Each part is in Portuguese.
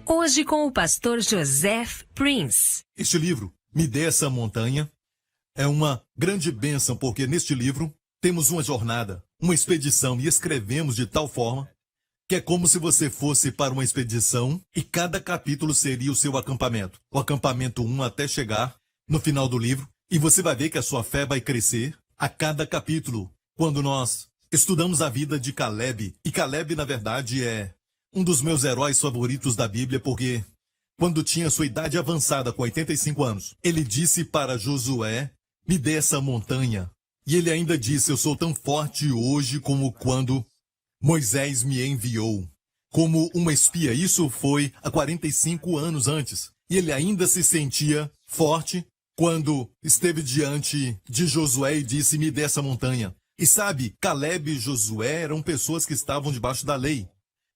Hoje com o pastor Joseph Prince. Este livro, Me Dê Essa Montanha, é uma grande bênção porque neste livro temos uma jornada, uma expedição e escrevemos de tal forma que é como se você fosse para uma expedição e cada capítulo seria o seu acampamento. O acampamento 1 até chegar no final do livro e você vai ver que a sua fé vai crescer a cada capítulo. Quando nós estudamos a vida de Caleb, e Caleb na verdade é um dos meus heróis favoritos da Bíblia porque quando tinha sua idade avançada com 85 anos, ele disse para Josué, me dê essa montanha. E ele ainda disse, eu sou tão forte hoje como quando Moisés me enviou como uma espia. Isso foi há 45 anos antes. E ele ainda se sentia forte quando esteve diante de Josué e disse, me dê essa montanha. E sabe, Caleb e Josué eram pessoas que estavam debaixo da lei.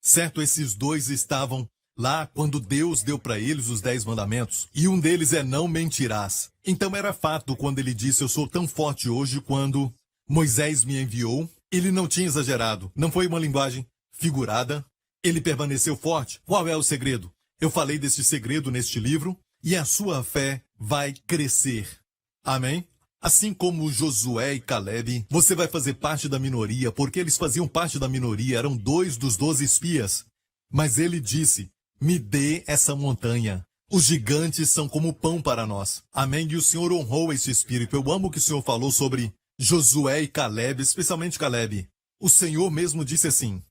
Certo, esses dois estavam lá quando Deus deu para eles os 10 mandamentos. E um deles é não mentirás. Então era fato quando ele disse, eu sou tão forte hoje quando Moisés me enviou. Ele não tinha exagerado, não foi uma linguagem figurada. Ele permaneceu forte. Qual é o segredo? Eu falei deste segredo neste livro e a sua fé vai crescer. Amém? Assim como Josué e Caleb, você vai fazer parte da minoria, porque eles faziam parte da minoria, eram 2 dos 12 espias. Mas ele disse, me dê essa montanha. Os gigantes são como pão para nós. Amém? E o Senhor honrou esse espírito. Eu amo que o Senhor falou sobre Josué e Caleb, especialmente Caleb. O Senhor mesmo disse assim,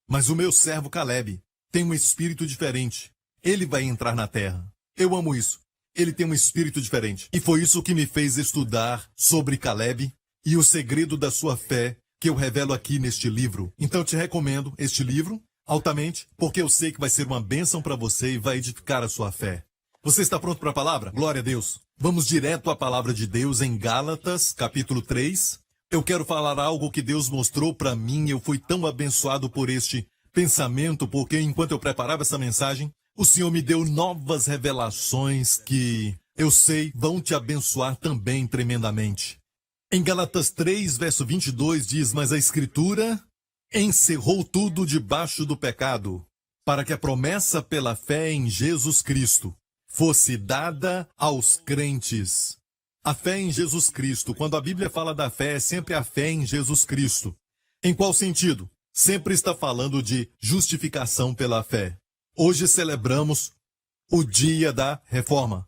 mas o meu servo Caleb tem um espírito diferente. Ele vai entrar na terra. Eu amo isso. Ele tem um espírito diferente. E foi isso que me fez estudar sobre Caleb e o segredo da sua fé que eu revelo aqui neste livro. Então te recomendo este livro altamente, porque eu sei que vai ser uma bênção para você e vai edificar a sua fé. Você está pronto para a palavra? Glória a Deus. Vamos direto à palavra de Deus em Gálatas, capítulo 3. Eu quero falar algo que Deus mostrou para mim. Eu fui tão abençoado por este pensamento, porque enquanto eu preparava essa mensagem, o Senhor me deu novas revelações que eu sei vão te abençoar também tremendamente. Em Gálatas 3, verso 22 diz, mas a Escritura encerrou tudo debaixo do pecado, para que a promessa pela fé em Jesus Cristo fosse dada aos crentes. A fé em Jesus Cristo, quando a Bíblia fala da fé, é sempre a fé em Jesus Cristo. Em qual sentido? Sempre está falando de justificação pela fé. Hoje celebramos o dia da reforma.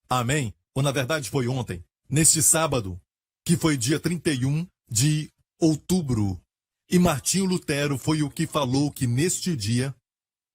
Amém? Ou na verdade foi ontem, neste sábado, que foi dia 31 de outubro. E Martinho Lutero foi o que falou que neste dia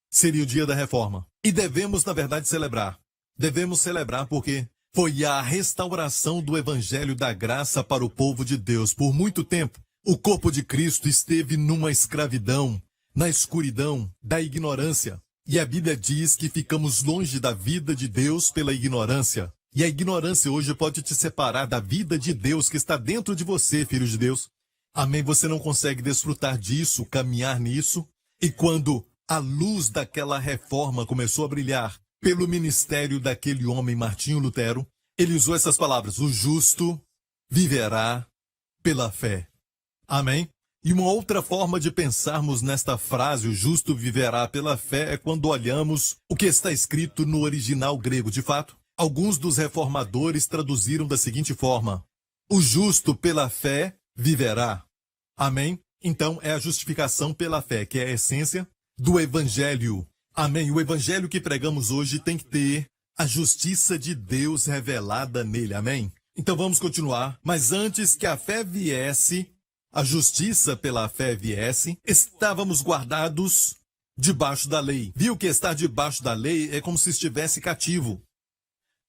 seria o dia da reforma. E devemos, na verdade, celebrar. Devemos celebrar porque foi a restauração do Evangelho da Graça para o povo de Deus. Por muito tempo, o corpo de Cristo esteve numa escravidão, na escuridão da ignorância. E a Bíblia diz que ficamos longe da vida de Deus pela ignorância. E a ignorância hoje pode te separar da vida de Deus que está dentro de você, filho de Deus. Amém? Você não consegue desfrutar disso, caminhar nisso. E quando a luz daquela reforma começou a brilhar pelo ministério daquele homem, Martinho Lutero, ele usou essas palavras, o justo viverá pela fé. Amém? E uma outra forma de pensarmos nesta frase, o justo viverá pela fé, é quando olhamos o que está escrito no original grego. De fato, alguns dos reformadores traduziram da seguinte forma, o justo pela fé viverá. Amém? Então é a justificação pela fé, que é a essência do Evangelho. Amém? O Evangelho que pregamos hoje tem que ter a justiça de Deus revelada nele. Amém? Então vamos continuar. Mas antes que a fé viesse, a justiça pela fé viesse, estávamos guardados debaixo da lei. Viu que estar debaixo da lei é como se estivesse cativo.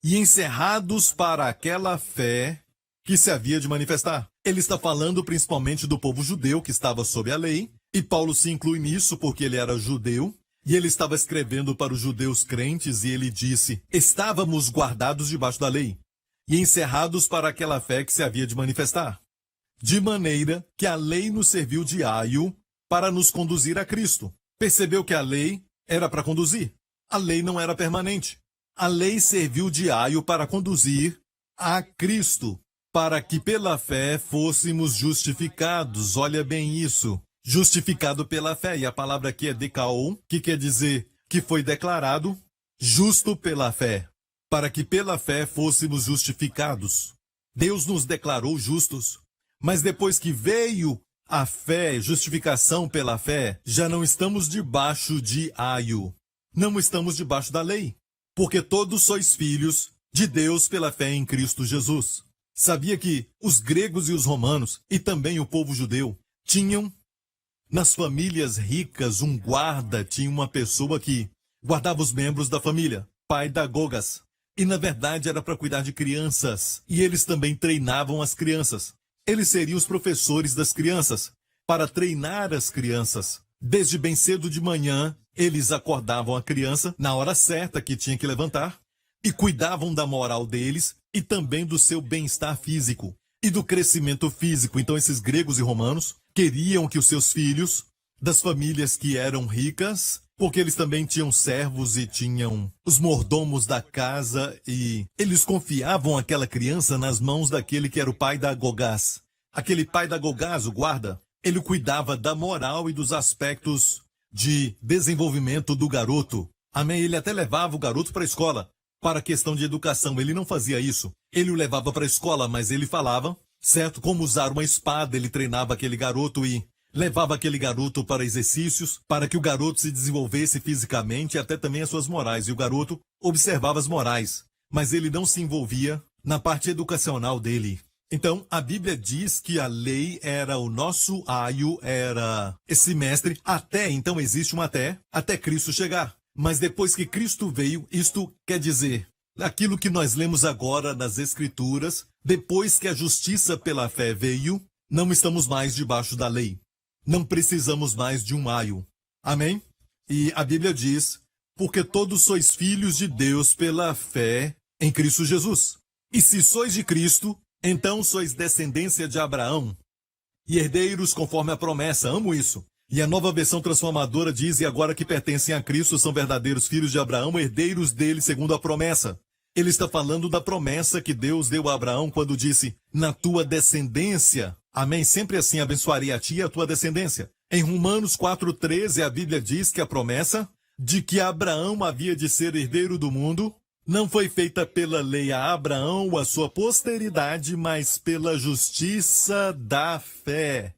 E encerrados para aquela fé que se havia de manifestar. Ele está falando principalmente do povo judeu que estava sob a lei, e Paulo se inclui nisso porque ele era judeu, e ele estava escrevendo para os judeus crentes e ele disse, estávamos guardados debaixo da lei, e encerrados para aquela fé que se havia de manifestar. De maneira que a lei nos serviu de aio para nos conduzir a Cristo. Percebeu que a lei era para conduzir. A lei não era permanente. A lei serviu de aio para conduzir a Cristo, para que pela fé fôssemos justificados. Olha bem isso. Justificado pela fé. E a palavra aqui é dekao, que quer dizer que foi declarado justo pela fé, para que pela fé fôssemos justificados. Deus nos declarou justos, mas depois que veio a fé, justificação pela fé, já não estamos debaixo de aio. Não estamos debaixo da lei, porque todos sois filhos de Deus pela fé em Cristo Jesus. Sabia que os gregos e os romanos, e também o povo judeu, tinham nas famílias ricas um guarda, tinha uma pessoa que guardava os membros da família, paidagogas. E na verdade era para cuidar de crianças, e eles também treinavam as crianças. Eles seriam os professores das crianças, para treinar as crianças. Desde bem cedo de manhã, eles acordavam a criança na hora certa que tinha que levantar e cuidavam da moral deles e também do seu bem-estar físico e do crescimento físico. Então esses gregos e romanos queriam que os seus filhos, das famílias que eram ricas, porque eles também tinham servos e tinham os mordomos da casa, e eles confiavam aquela criança nas mãos daquele que era o pai da Gogás. Aquele pai da Gogás, o guarda, ele cuidava da moral e dos aspectos de desenvolvimento do garoto. Amém? Ele até levava o garoto para a escola, para a questão de educação. Ele não fazia isso. Ele o levava para a escola, mas ele falava, certo? Como usar uma espada, ele treinava aquele garoto e levava aquele garoto para exercícios, para que o garoto se desenvolvesse fisicamente e até também as suas morais. E o garoto observava as morais, mas ele não se envolvia na parte educacional dele. Então, a Bíblia diz que a lei era o nosso aio, era esse mestre. Então existe um até Cristo chegar. Mas depois que Cristo veio, isto quer dizer, aquilo que nós lemos agora nas Escrituras, depois que a justiça pela fé veio, não estamos mais debaixo da lei. Não precisamos mais de um aio. Amém? E a Bíblia diz, porque todos sois filhos de Deus pela fé em Cristo Jesus. E se sois de Cristo, então sois descendência de Abraão e herdeiros conforme a promessa. Amo isso. E a Nova Versão Transformadora diz, e agora que pertencem a Cristo são verdadeiros filhos de Abraão, herdeiros dele segundo a promessa. Ele está falando da promessa que Deus deu a Abraão quando disse, na tua descendência, amém, sempre assim abençoarei a ti e a tua descendência. Em Romanos 4,13 a Bíblia diz que a promessa de que Abraão havia de ser herdeiro do mundo não foi feita pela lei a Abraão ou a sua posteridade, mas pela justiça da fé.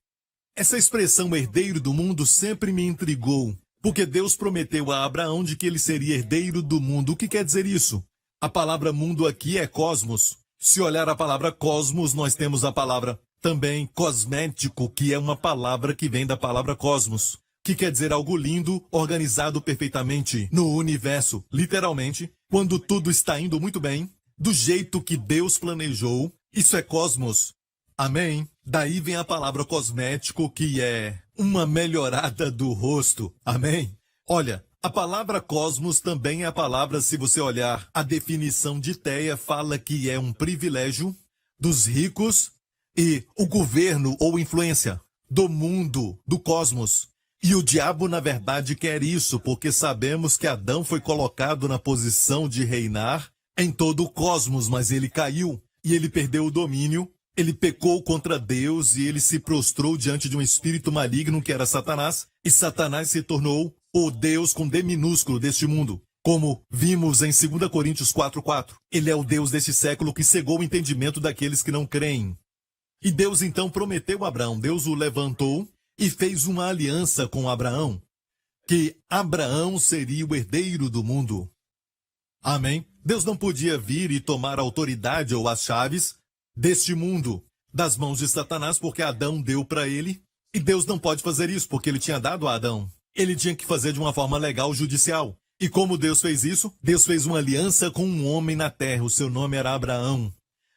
Essa expressão herdeiro do mundo sempre me intrigou, porque Deus prometeu a Abraão de que ele seria herdeiro do mundo. O que quer dizer isso? A palavra mundo aqui é cosmos. Se olhar a palavra cosmos, nós temos a palavra também cosmético, que é uma palavra que vem da palavra cosmos, que quer dizer algo lindo, organizado perfeitamente no universo. Literalmente, quando tudo está indo muito bem, do jeito que Deus planejou, isso é cosmos. Amém? Daí vem a palavra cosmético, que é uma melhorada do rosto. Amém? Olha, a palavra cosmos também é a palavra, se você olhar a definição de Teia, fala que é um privilégio dos ricos e o governo ou influência do mundo, do cosmos. E o diabo, na verdade, quer isso, porque sabemos que Adão foi colocado na posição de reinar em todo o cosmos, mas ele caiu e ele perdeu o domínio. Ele pecou contra Deus e ele se prostrou diante de um espírito maligno que era Satanás, e Satanás se tornou o Deus com D minúsculo deste mundo. Como vimos em 2 Coríntios 4,4. Ele é o Deus deste século que cegou o entendimento daqueles que não creem. E Deus então prometeu a Abraão, Deus o levantou e fez uma aliança com Abraão, que Abraão seria o herdeiro do mundo. Amém? Deus não podia vir e tomar a autoridade ou as chaves deste mundo das mãos de Satanás, porque Adão deu para ele, e Deus não pode fazer isso, porque ele tinha dado a Adão. Ele tinha que fazer de uma forma legal, judicial. E como Deus fez isso? Deus fez uma aliança com um homem na terra, o seu nome era Abraão.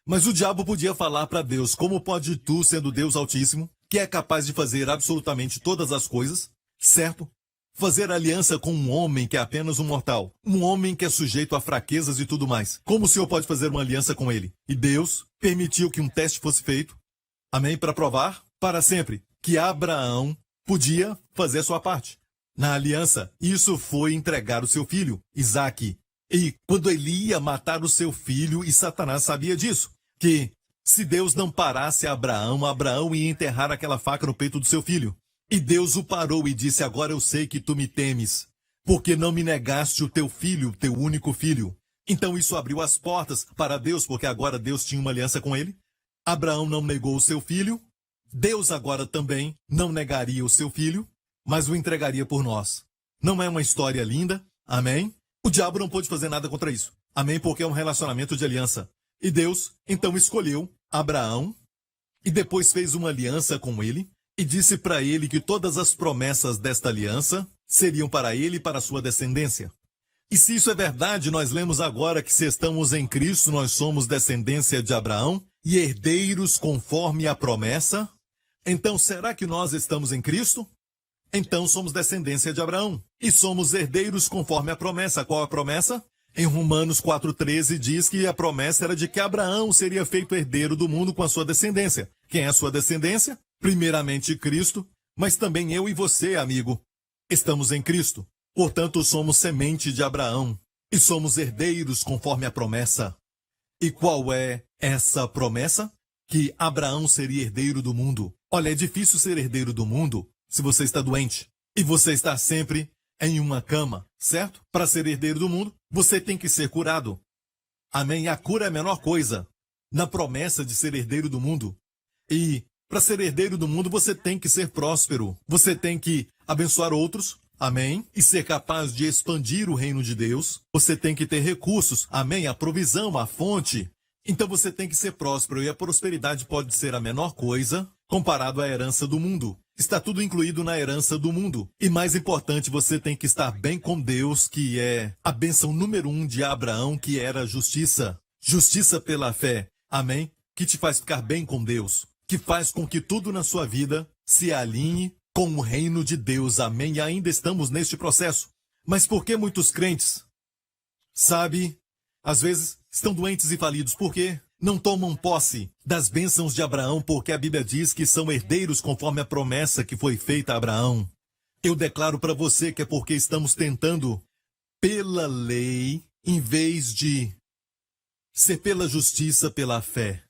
Mas o diabo podia falar para Deus, como pode tu, sendo Deus Altíssimo, que é capaz de fazer absolutamente todas as coisas, certo? Fazer aliança com um homem que é apenas um mortal, um homem que é sujeito a fraquezas e tudo mais. Como o Senhor pode fazer uma aliança com ele? E Deus permitiu que um teste fosse feito, amém, para provar para sempre que Abraão podia fazer a sua parte. Na aliança, isso foi entregar o seu filho, Isaque. E quando ele ia matar o seu filho, e Satanás sabia disso, que se Deus não parasse Abraão, Abraão ia enterrar aquela faca no peito do seu filho. E Deus o parou e disse, agora eu sei que tu me temes. porque não me negaste o teu filho, teu único filho. Então isso abriu as portas para Deus, porque agora Deus tinha uma aliança com ele. Abraão não negou o seu filho. Deus agora também não negaria o seu filho, mas o entregaria por nós. Não é uma história linda? Amém? O diabo não pôde fazer nada contra isso. Amém? Porque é um relacionamento de aliança. E Deus, então, escolheu Abraão e depois fez uma aliança com ele e disse para ele que todas as promessas desta aliança seriam para ele e para sua descendência. E se isso é verdade, nós lemos agora que se estamos em Cristo, nós somos descendência de Abraão e herdeiros conforme a promessa. Então, será que nós estamos em Cristo? Então somos descendência de Abraão e somos herdeiros conforme a promessa. Qual a promessa? Em Romanos 4,13 diz que a promessa era de que Abraão seria feito herdeiro do mundo com a sua descendência. Quem é a sua descendência? Primeiramente Cristo, mas também eu e você, amigo. Estamos em Cristo, portanto somos semente de Abraão e somos herdeiros conforme a promessa. E qual é essa promessa? Que Abraão seria herdeiro do mundo. Olha, é difícil ser herdeiro do mundo se você está doente e você está sempre em uma cama, certo? Para ser herdeiro do mundo, você tem que ser curado. Amém? A cura é a menor coisa na promessa de ser herdeiro do mundo. E para ser herdeiro do mundo, você tem que ser próspero. Você tem que abençoar outros, amém? E ser capaz de expandir o reino de Deus. Você tem que ter recursos, amém? A provisão, a fonte. Então você tem que ser próspero e a prosperidade pode ser a menor coisa comparado à herança do mundo. Está tudo incluído na herança do mundo. E mais importante, você tem que estar bem com Deus, que é a bênção número 1 de Abraão, que era a justiça. Justiça pela fé, amém? Que te faz ficar bem com Deus. Que faz com que tudo na sua vida se alinhe com o reino de Deus, amém? E ainda estamos neste processo. Mas por que muitos crentes, sabe, às vezes estão doentes e falidos? Por quê? Não tomam posse das bênçãos de Abraão, porque a Bíblia diz que são herdeiros conforme a promessa que foi feita a Abraão. Eu declaro para você que é porque estamos tentando pela lei, em vez de ser pela justiça, pela fé.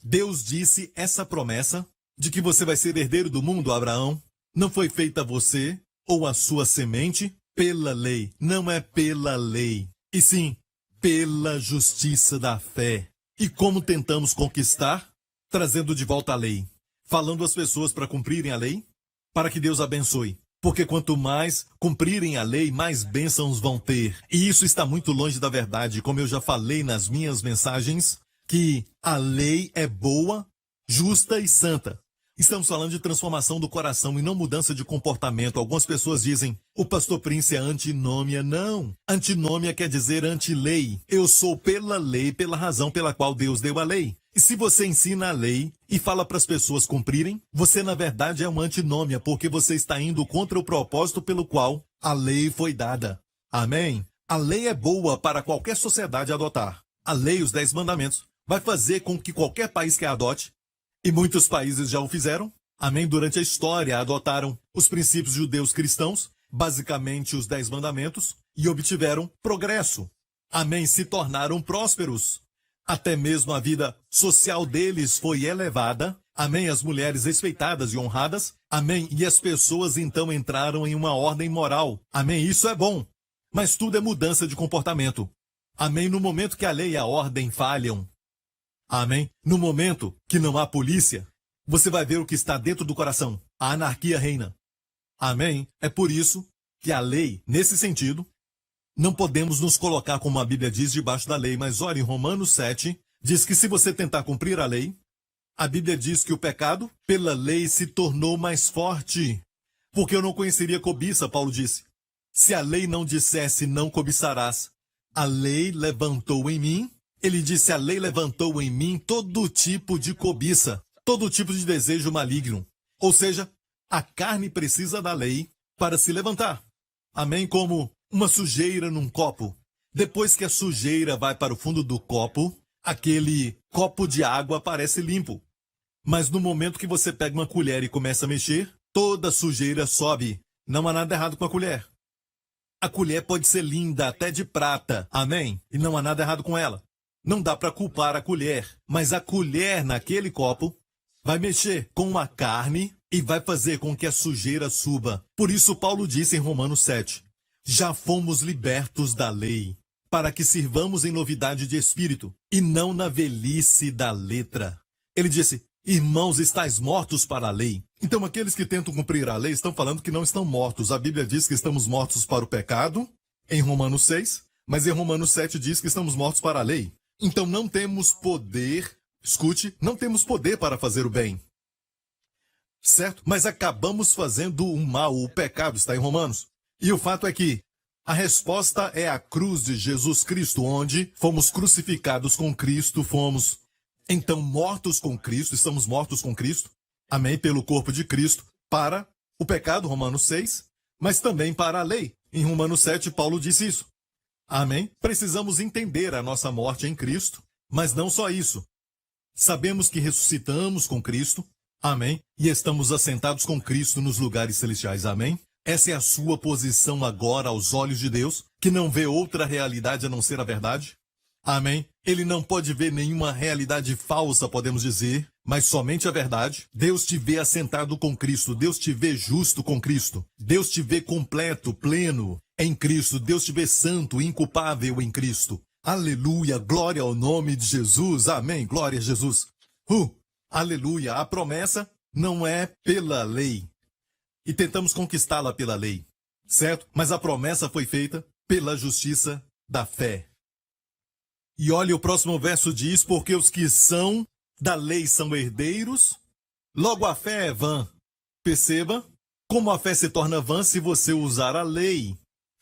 Deus disse essa promessa de que você vai ser herdeiro do mundo, Abraão. Não foi feita a você ou a sua semente pela lei. Não é pela lei, e sim pela justiça da fé. E como tentamos conquistar? Trazendo de volta a lei. Falando às pessoas para cumprirem a lei, para que Deus abençoe. Porque quanto mais cumprirem a lei, mais bênçãos vão ter. E isso está muito longe da verdade, como eu já falei nas minhas mensagens, que a lei é boa, justa e santa. Estamos falando de transformação do coração e não mudança de comportamento. Algumas pessoas dizem, o pastor Prince é antinômia. Não. Antinômia quer dizer anti-lei. Eu sou pela lei, pela razão pela qual Deus deu a lei. E se você ensina a lei e fala para as pessoas cumprirem, você na verdade é uma antinômia, porque você está indo contra o propósito pelo qual a lei foi dada. Amém? A lei é boa para qualquer sociedade adotar. A lei, os 10 mandamentos, vai fazer com que qualquer país que a adote, e muitos países já o fizeram, amém, durante a história adotaram os princípios judeus cristãos, basicamente os 10 mandamentos, e obtiveram progresso. Amém, se tornaram prósperos. Até mesmo a vida social deles foi elevada. Amém, as mulheres respeitadas e honradas. Amém, e as pessoas então entraram em uma ordem moral. Amém, isso é bom. Mas tudo é mudança de comportamento. Amém, no momento que a lei e a ordem falham. Amém? No momento que não há polícia, você vai ver o que está dentro do coração. A anarquia reina. Amém? É por isso que a lei, nesse sentido, não podemos nos colocar, como a Bíblia diz, debaixo da lei. Mas olha, em Romanos 7, diz que se você tentar cumprir a lei, a Bíblia diz que o pecado, pela lei, se tornou mais forte. Porque eu não conheceria cobiça, Paulo disse. Se a lei não dissesse não cobiçarás, a lei levantou em mim. Ele disse, a lei levantou em mim todo tipo de cobiça, todo tipo de desejo maligno. Ou seja, a carne precisa da lei para se levantar. Amém? Como uma sujeira num copo. Depois que a sujeira vai para o fundo do copo, aquele copo de água parece limpo. Mas no momento que você pega uma colher e começa a mexer, toda a sujeira sobe. Não há nada errado com a colher. A colher pode ser linda, até de prata. Amém? E não há nada errado com ela. Não dá para culpar a colher, mas a colher naquele copo vai mexer com a carne e vai fazer com que a sujeira suba. Por isso Paulo disse em Romanos 7, já fomos libertos da lei, para que sirvamos em novidade de espírito, e não na velhice da letra. Ele disse, irmãos, estáis mortos para a lei. Então aqueles que tentam cumprir a lei estão falando que não estão mortos. A Bíblia diz que estamos mortos para o pecado, em Romanos 6, mas em Romanos 7 diz que estamos mortos para a lei. Então não temos poder, escute, não temos poder para fazer o bem. Certo? Mas acabamos fazendo o mal, o pecado está em Romanos. E o fato é que a resposta é a cruz de Jesus Cristo, onde fomos crucificados com Cristo, fomos então mortos com Cristo, estamos mortos com Cristo, amém, pelo corpo de Cristo, para o pecado, Romanos 6, mas também para a lei. Em Romanos 7, Paulo disse isso. Amém? Precisamos entender a nossa morte em Cristo, mas não só isso. Sabemos que ressuscitamos com Cristo, amém, e estamos assentados com Cristo nos lugares celestiais, amém? Essa é a sua posição agora aos olhos de Deus, que não vê outra realidade a não ser a verdade. Amém? Ele não pode ver nenhuma realidade falsa, podemos dizer, mas somente a verdade. Deus te vê assentado com Cristo, Deus te vê justo com Cristo, Deus te vê completo, pleno em Cristo, Deus te vê santo, inculpável em Cristo. Aleluia, glória ao nome de Jesus, amém, glória a Jesus. Aleluia, a promessa não é pela lei. E tentamos conquistá-la pela lei, certo? Mas a promessa foi feita pela justiça da fé. E olha, o próximo verso diz, porque os que são da lei são herdeiros, logo a fé é vã. Perceba como a fé se torna vã se você usar a lei.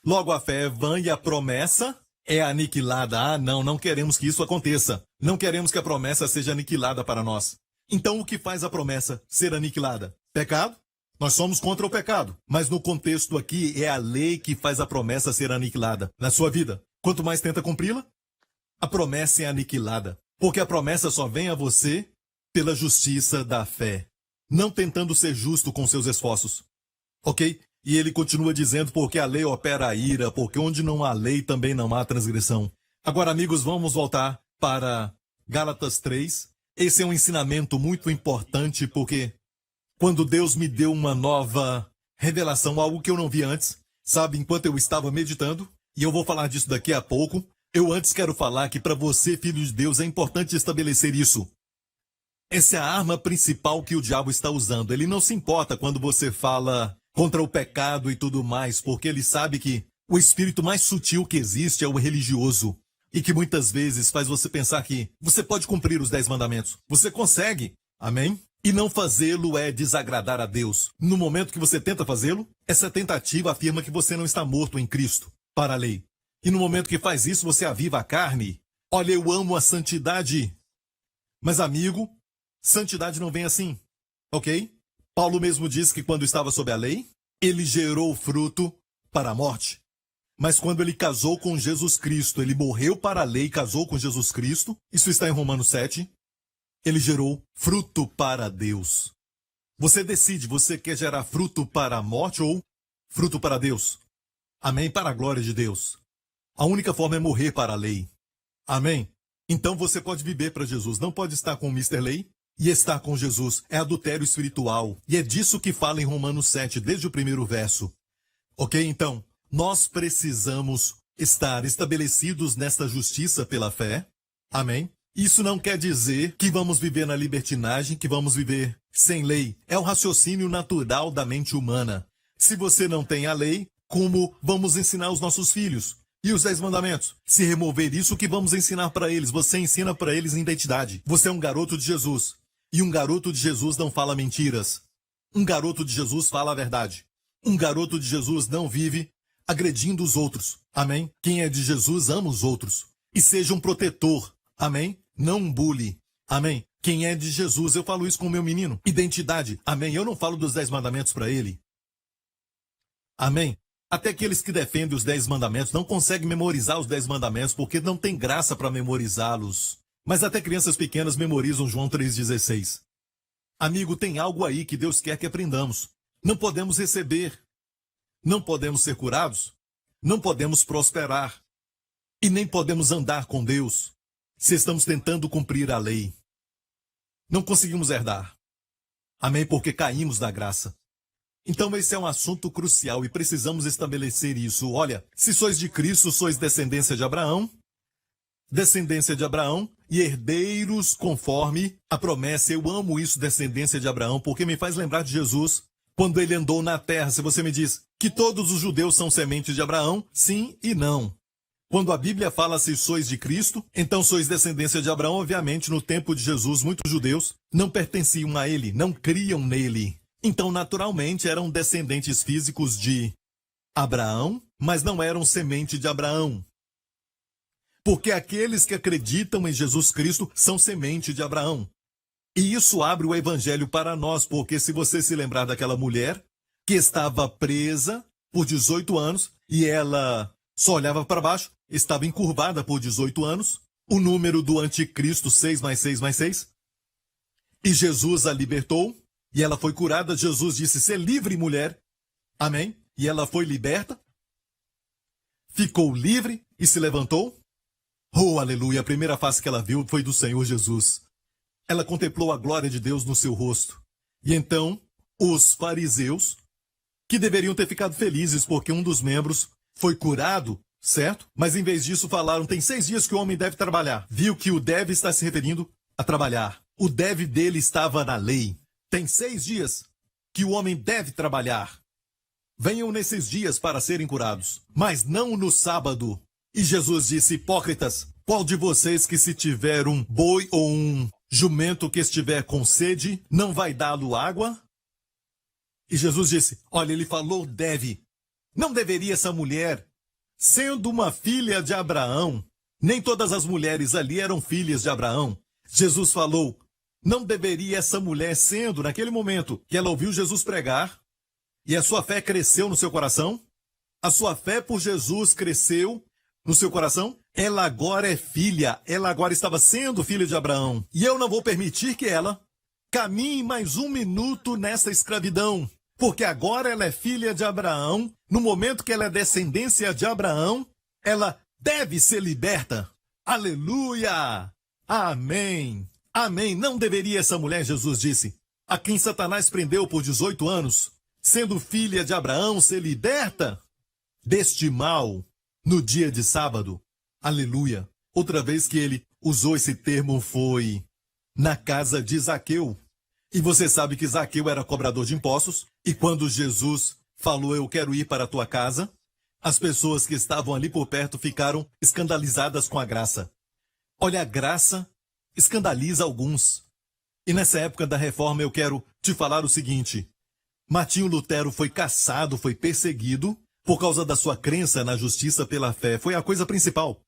Logo a fé é vã e a promessa é aniquilada. Ah, não queremos que isso aconteça. Não queremos que a promessa seja aniquilada para nós. Então o que faz a promessa ser aniquilada? Pecado? Nós somos contra o pecado, mas no contexto aqui é a lei que faz a promessa ser aniquilada na sua vida. Quanto mais tenta cumpri-la, a promessa é aniquilada, porque a promessa só vem a você pela justiça da fé, não tentando ser justo com seus esforços. Ok? E ele continua dizendo, porque a lei opera a ira, porque onde não há lei também não há transgressão. Agora, amigos, vamos voltar para Gálatas 3. Esse é um ensinamento muito importante, porque quando Deus me deu uma nova revelação, algo que eu não vi antes, sabe, enquanto eu estava meditando, e eu vou falar disso daqui a pouco, eu antes quero falar que para você, filho de Deus, é importante estabelecer isso. Essa é a arma principal que o diabo está usando. Ele não se importa quando você fala contra o pecado e tudo mais, porque ele sabe que o espírito mais sutil que existe é o religioso, e que muitas vezes faz você pensar que você pode cumprir os 10 mandamentos. Você consegue, amém? E não fazê-lo é desagradar a Deus. No momento que você tenta fazê-lo, essa tentativa afirma que você não está morto em Cristo para a lei. E no momento que faz isso, você aviva a carne. Olha, eu amo a santidade. Mas, amigo, santidade não vem assim, ok? Paulo mesmo disse que quando estava sob a lei, ele gerou fruto para a morte. Mas quando ele casou com Jesus Cristo, ele morreu para a lei e casou com Jesus Cristo, isso está em Romanos 7, ele gerou fruto para Deus. Você decide, você quer gerar fruto para a morte ou fruto para Deus? Amém? Para a glória de Deus. A única forma é morrer para a lei. Amém? Então você pode viver para Jesus. Não pode estar com o Mr. Lei e estar com Jesus. É adultério espiritual. E é disso que fala em Romanos 7, desde o primeiro verso. Ok? Então, nós precisamos estar estabelecidos nesta justiça pela fé. Amém? Isso não quer dizer que vamos viver na libertinagem, que vamos viver sem lei. É o raciocínio natural da mente humana. Se você não tem a lei, como vamos ensinar os nossos filhos? E os 10 mandamentos? Se remover isso, o que vamos ensinar para eles? Você ensina para eles identidade. Você é um garoto de Jesus. E um garoto de Jesus não fala mentiras. Um garoto de Jesus fala a verdade. Um garoto de Jesus não vive agredindo os outros. Amém? Quem é de Jesus ama os outros. E seja um protetor. Amém? Não um bully. Amém? Quem é de Jesus, eu falo isso com o meu menino. Identidade. Amém? Eu não falo dos 10 mandamentos para ele. Amém? Até aqueles que defendem os 10 mandamentos não conseguem memorizar os 10 mandamentos porque não tem graça para memorizá-los. Mas até crianças pequenas memorizam João 3,16. Amigo, tem algo aí que Deus quer que aprendamos. Não podemos receber. Não podemos ser curados. Não podemos prosperar. E nem podemos andar com Deus se estamos tentando cumprir a lei. Não conseguimos herdar. Amém? Porque caímos da graça. Então esse é um assunto crucial e precisamos estabelecer isso. Olha, se sois de Cristo, sois descendência de Abraão e herdeiros conforme a promessa. Eu amo isso, descendência de Abraão, porque me faz lembrar de Jesus quando ele andou na terra. Se você me diz que todos os judeus são sementes de Abraão, sim e não. Quando a Bíblia fala se sois de Cristo, então sois descendência de Abraão. Obviamente, no tempo de Jesus, muitos judeus não pertenciam a ele, não criam nele. Então, naturalmente, eram descendentes físicos de Abraão, mas não eram semente de Abraão. Porque aqueles que acreditam em Jesus Cristo são semente de Abraão. E isso abre o evangelho para nós, porque se você se lembrar daquela mulher que estava presa por 18 anos e ela só olhava para baixo, estava encurvada por 18 anos, o número do anticristo, 6 mais 6 mais 6, e Jesus a libertou, e ela foi curada. Jesus disse, ser livre, mulher. Amém? E ela foi liberta, ficou livre e se levantou. Oh, aleluia! A primeira face que ela viu foi do Senhor Jesus. Ela contemplou a glória de Deus no seu rosto. E então, os fariseus, que deveriam ter ficado felizes porque um dos membros foi curado, certo? Mas em vez disso falaram, tem 6 dias que o homem deve trabalhar. Viu que o deve está se referindo a trabalhar. O deve dele estava na lei. Tem 6 dias que o homem deve trabalhar. Venham nesses dias para serem curados, mas não no sábado. E Jesus disse, hipócritas, qual de vocês que se tiver um boi ou um jumento que estiver com sede, não vai dá-lo água? E Jesus disse, olha, ele falou deve. Não deveria essa mulher, sendo uma filha de Abraão, nem todas as mulheres ali eram filhas de Abraão. Jesus falou, não deveria essa mulher, sendo naquele momento que ela ouviu Jesus pregar, e a sua fé cresceu no seu coração, a sua fé por Jesus cresceu no seu coração, ela agora é filha, ela agora estava sendo filha de Abraão. E eu não vou permitir que ela caminhe mais um minuto nessa escravidão, porque agora ela é filha de Abraão, no momento que ela é descendência de Abraão, ela deve ser liberta. Aleluia! Amém! Amém! Não deveria essa mulher, Jesus disse, a quem Satanás prendeu por 18 anos, sendo filha de Abraão, ser liberta deste mal no dia de sábado. Aleluia! Outra vez que ele usou esse termo foi na casa de Zaqueu. E você sabe que Zaqueu era cobrador de impostos, e quando Jesus falou, eu quero ir para a tua casa, as pessoas que estavam ali por perto ficaram escandalizadas com a graça. Olha, a graça escandaliza alguns. E nessa época da reforma eu quero te falar o seguinte, Martinho Lutero foi caçado, foi perseguido por causa da sua crença na justiça pela fé. Foi a coisa principal.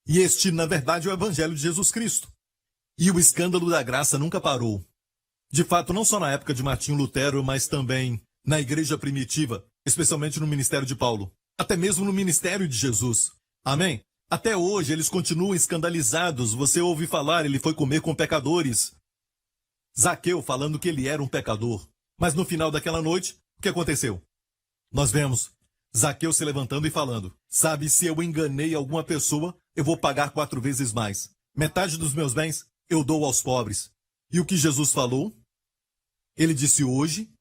E este, na verdade, é o evangelho de Jesus Cristo. E o escândalo da graça nunca parou. De fato, não só na época de Martinho Lutero, mas também na igreja primitiva, especialmente no ministério de Paulo, até mesmo no ministério de Jesus. Amém? Até hoje eles continuam escandalizados. Você ouve falar, ele foi comer com pecadores. Zaqueu falando que ele era um pecador. Mas no final daquela noite, o que aconteceu? Nós vemos Zaqueu se levantando e falando, sabe, se eu enganei alguma pessoa, eu vou pagar 4 vezes mais. Metade dos meus bens eu dou aos pobres. E o que Jesus falou? Ele disse hoje,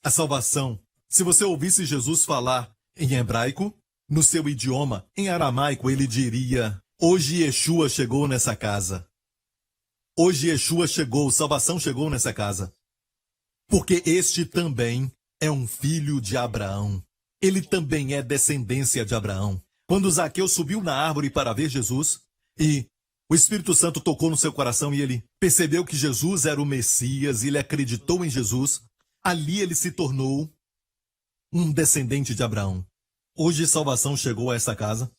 a salvação. Se você ouvisse Jesus falar em hebraico, no seu idioma, em aramaico, ele diria, hoje Yeshua chegou nessa casa. Hoje Yeshua chegou, salvação chegou nessa casa. Porque este também é um filho de Abraão. Ele também é descendência de Abraão. Quando Zaqueu subiu na árvore para ver Jesus, e o Espírito Santo tocou no seu coração e ele percebeu que Jesus era o Messias, e ele acreditou em Jesus, ali ele se tornou um descendente de Abraão. Hoje salvação chegou a essa casa,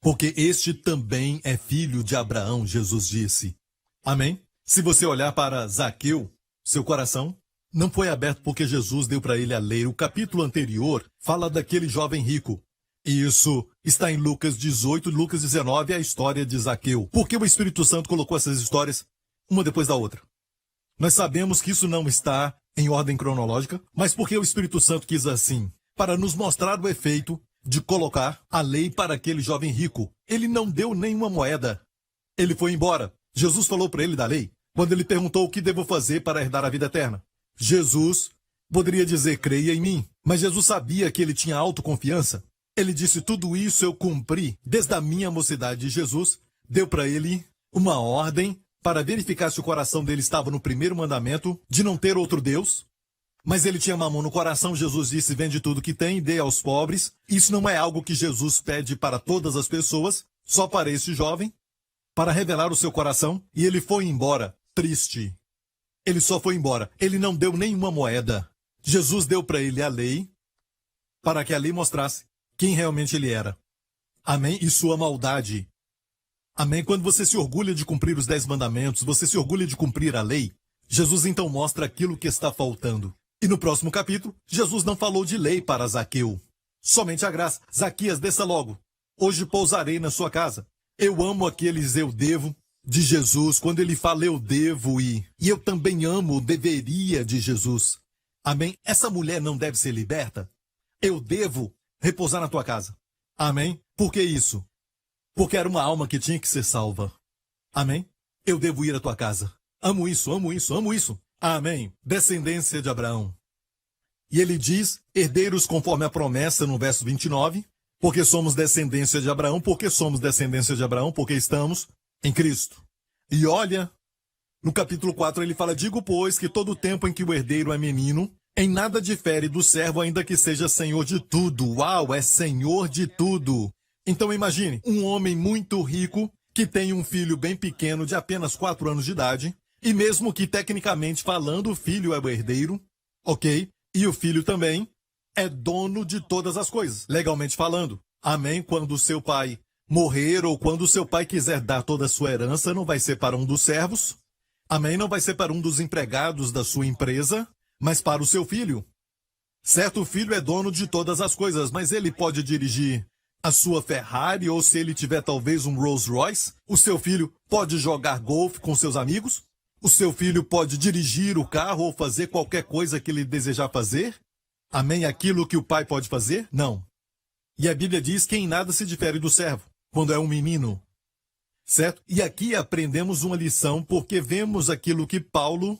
porque este também é filho de Abraão, Jesus disse. Amém? Se você olhar para Zaqueu, seu coração não foi aberto porque Jesus deu para ele a lei. O capítulo anterior fala daquele jovem rico. E isso está em Lucas 18 e Lucas 19, a história de Zaqueu. Por que o Espírito Santo colocou essas histórias uma depois da outra? Nós sabemos que isso não está em ordem cronológica, mas porque o Espírito Santo quis assim, para nos mostrar o efeito de colocar a lei para aquele jovem rico. Ele não deu nenhuma moeda. Ele foi embora. Jesus falou para ele da lei, quando ele perguntou o que devo fazer para herdar a vida eterna. Jesus Poderia dizer, creia em mim. Mas Jesus sabia que ele tinha autoconfiança. Ele disse, tudo isso eu cumpri desde a minha mocidade. Jesus deu para ele uma ordem para verificar se o coração dele estava no primeiro mandamento, de não ter outro Deus. Mas ele tinha mamão no coração. Jesus disse, vende tudo que tem e dê aos pobres. Isso não é algo que Jesus pede para todas as pessoas, só para esse jovem, para revelar o seu coração. E ele foi embora, triste. Ele só foi embora. Ele não deu nenhuma moeda. Jesus deu para ele a lei, para que a lei mostrasse quem realmente ele era. Amém? E sua maldade. Amém? Quando você se orgulha de cumprir os 10 mandamentos, você se orgulha de cumprir a lei, Jesus então mostra aquilo que está faltando. E no próximo capítulo, Jesus não falou de lei para Zaqueu. Somente a graça. Zaquias, desça logo. Hoje pousarei na sua casa. Eu amo aqueles eu devo de Jesus. Quando ele fala eu devo e eu também amo o deveria de Jesus. Amém? Essa mulher não deve ser liberta? Eu devo repousar na tua casa. Amém? Por que isso? Porque era uma alma que tinha que ser salva. Amém? Eu devo ir à tua casa. Amo isso, amo isso, amo isso. Amém? Descendência de Abraão. E ele diz, herdeiros conforme a promessa no verso 29, porque somos descendência de Abraão, porque somos descendência de Abraão, porque estamos em Cristo. E olha, no capítulo 4 ele fala, digo, pois, que todo o tempo em que o herdeiro é menino, em nada difere do servo, ainda que seja senhor de tudo. Uau, é senhor de tudo. Então imagine, um homem muito rico, que tem um filho bem pequeno, de apenas 4 anos de idade, e mesmo que tecnicamente falando, o filho é o herdeiro, ok? E o filho também é dono de todas as coisas, legalmente falando. Amém? Quando o seu pai morrer, ou quando o seu pai quiser dar toda a sua herança, não vai ser para um dos servos. Amém? Não vai ser para um dos empregados da sua empresa, mas para o seu filho. Certo, o filho é dono de todas as coisas, mas ele pode dirigir a sua Ferrari, ou se ele tiver talvez um Rolls Royce, o seu filho pode jogar golfe com seus amigos, o seu filho pode dirigir o carro ou fazer qualquer coisa que ele desejar fazer. Amém? Aquilo que o pai pode fazer? Não. E a Bíblia diz que em nada se difere do servo, quando é um menino. Certo? E aqui aprendemos uma lição, porque vemos aquilo que Paulo